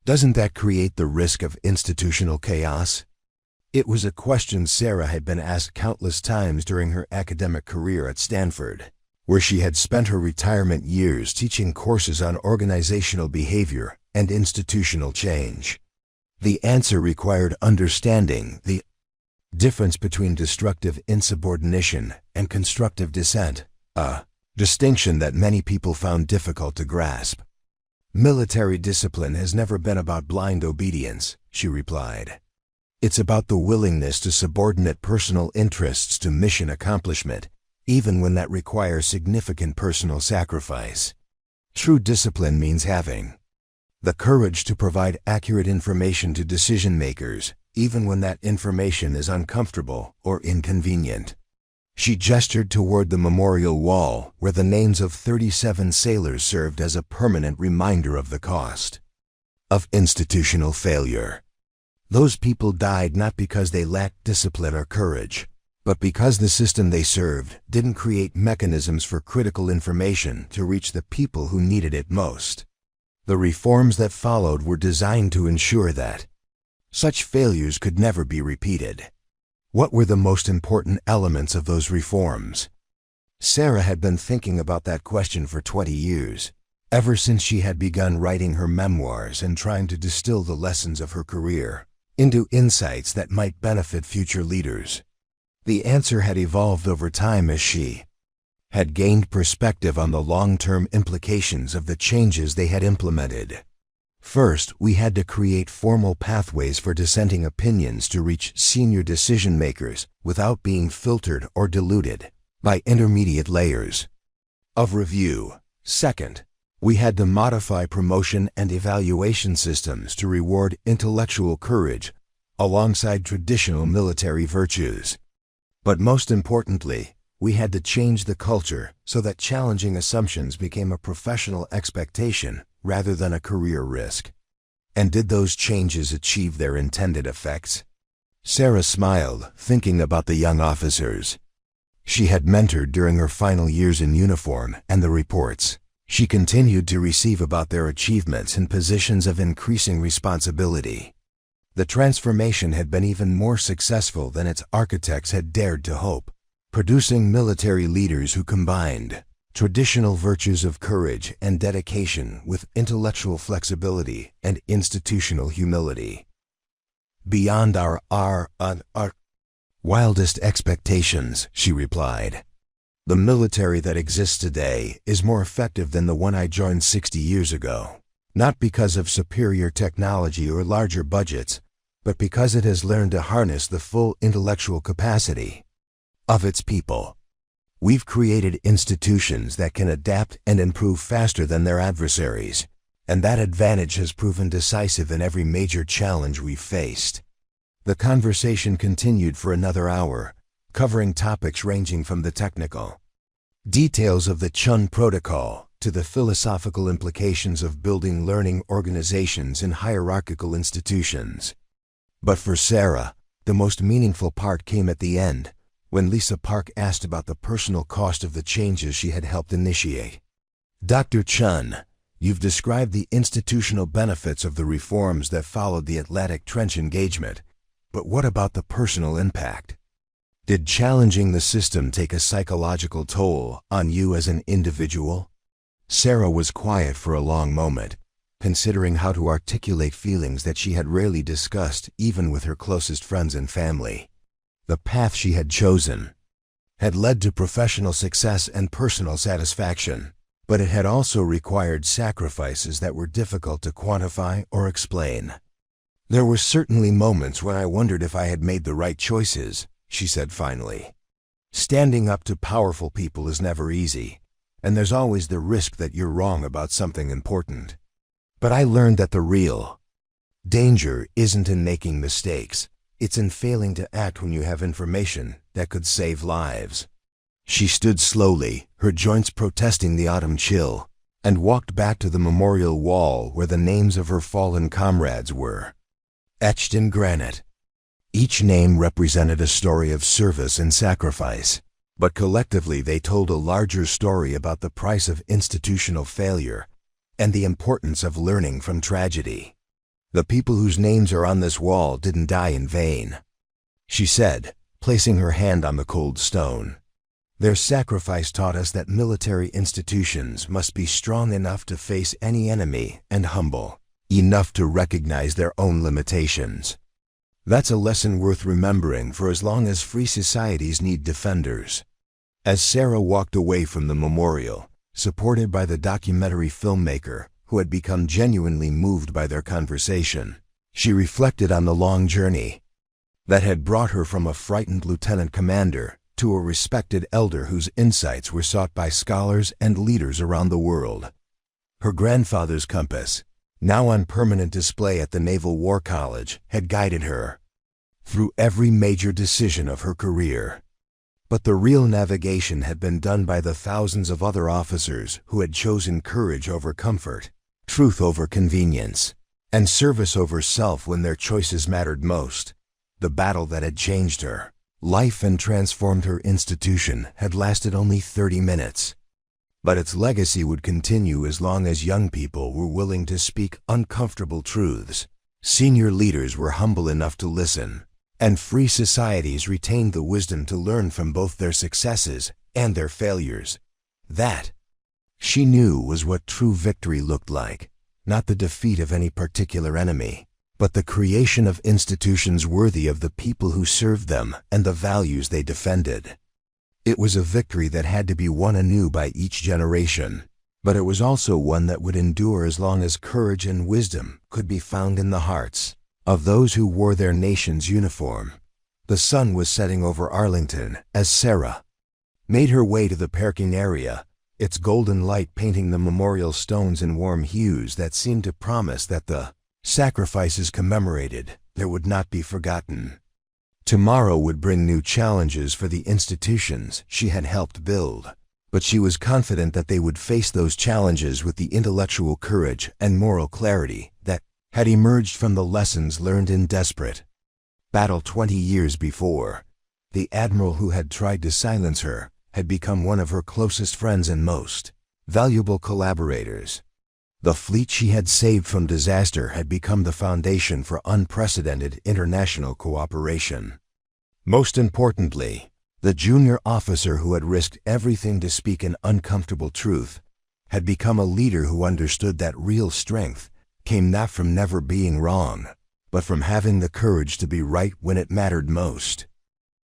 Doesn't that create the risk of institutional chaos? It was a question Sarah had been asked countless times during her academic career at Stanford, where she had spent her retirement years teaching courses on organizational behavior and institutional change. The answer required understanding the difference between destructive insubordination and constructive dissent, a distinction that many people found difficult to grasp. Military discipline has never been about blind obedience, she replied. It's about the willingness to subordinate personal interests to mission accomplishment, even when that requires significant personal sacrifice. True discipline means having the courage to provide accurate information to decision-makers, even when that information is uncomfortable or inconvenient. She gestured toward the memorial wall where the names of 37 sailors served as a permanent reminder of the cost of institutional failure. Those people died not because they lacked discipline or courage, but because the system they served didn't create mechanisms for critical information to reach the people who needed it most. The reforms that followed were designed to ensure that such failures could never be repeated. What were the most important elements of those reforms? Sarah had been thinking about that question for 20 years, ever since she had begun writing her memoirs and trying to distill the lessons of her career into insights that might benefit future leaders. The answer had evolved over time as she had gained perspective on the long-term implications of the changes they had implemented. First, we had to create formal pathways for dissenting opinions to reach senior decision-makers without being filtered or diluted by intermediate layers of review. Second, we had to modify promotion and evaluation systems to reward intellectual courage alongside traditional military virtues. But most importantly, we had to change the culture so that challenging assumptions became a professional expectation rather than a career risk. And did those changes achieve their intended effects? Sarah smiled, thinking about the young officers she had mentored during her final years in uniform and the reports she continued to receive about their achievements in positions of increasing responsibility. The transformation had been even more successful than its architects had dared to hope, producing military leaders who combined traditional virtues of courage and dedication with intellectual flexibility and institutional humility. Beyond our wildest expectations, she replied. The military that exists today is more effective than the one I joined 60 years ago, not because of superior technology or larger budgets, but because it has learned to harness the full intellectual capacity of its people. We've created institutions that can adapt and improve faster than their adversaries, and that advantage has proven decisive in every major challenge we've faced. The conversation continued for another hour, covering topics ranging from the technical details of the Chun Protocol to the philosophical implications of building learning organizations in hierarchical institutions. But for Sarah, the most meaningful part came at the end, when Lisa Park asked about the personal cost of the changes she had helped initiate. "Dr. Chun, you've described the institutional benefits of the reforms that followed the Atlantic Trench engagement, but what about the personal impact? Did challenging the system take a psychological toll on you as an individual?" Sarah was quiet for a long moment, considering how to articulate feelings that she had rarely discussed even with her closest friends and family. The path she had chosen had led to professional success and personal satisfaction, but it had also required sacrifices that were difficult to quantify or explain. "There were certainly moments when I wondered if I had made the right choices," she said finally. "Standing up to powerful people is never easy, and there's always the risk that you're wrong about something important. But I learned that the real danger isn't in making mistakes, it's in failing to act when you have information that could save lives." She stood slowly, her joints protesting the autumn chill, and walked back to the memorial wall where the names of her fallen comrades were etched in granite. Each name represented a story of service and sacrifice, but collectively they told a larger story about the price of institutional failure and the importance of learning from tragedy. "The people whose names are on this wall didn't die in vain," she said, placing her hand on the cold stone. "Their sacrifice taught us that military institutions must be strong enough to face any enemy and humble enough to recognize their own limitations. That's a lesson worth remembering for as long as free societies need defenders." As Sarah walked away from the memorial, supported by the documentary filmmaker who had become genuinely moved by their conversation, she reflected on the long journey that had brought her from a frightened lieutenant commander to a respected elder whose insights were sought by scholars and leaders around the world. Her grandfather's compass, now on permanent display at the Naval War College, had guided her through every major decision of her career. But the real navigation had been done by the thousands of other officers who had chosen courage over comfort, truth over convenience, and service over self when their choices mattered most. The battle that had changed her life and transformed her institution had lasted only 30 minutes. But its legacy would continue as long as young people were willing to speak uncomfortable truths. Senior leaders were humble enough to listen, and free societies retained the wisdom to learn from both their successes and their failures. That, she knew, was what true victory looked like, not the defeat of any particular enemy, but the creation of institutions worthy of the people who served them and the values they defended. It was a victory that had to be won anew by each generation, but it was also one that would endure as long as courage and wisdom could be found in the hearts of those who wore their nation's uniform. The sun was setting over Arlington as Sarah made her way to the parking area, its golden light painting the memorial stones in warm hues that seemed to promise that the sacrifices commemorated there would not be forgotten. Tomorrow would bring new challenges for the institutions she had helped build, but she was confident that they would face those challenges with the intellectual courage and moral clarity that had emerged from the lessons learned in desperate battle 20 years before. The admiral who had tried to silence her had become one of her closest friends and most valuable collaborators. The fleet she had saved from disaster had become the foundation for unprecedented international cooperation. Most importantly, the junior officer who had risked everything to speak an uncomfortable truth had become a leader who understood that real strength came not from never being wrong, but from having the courage to be right when it mattered most.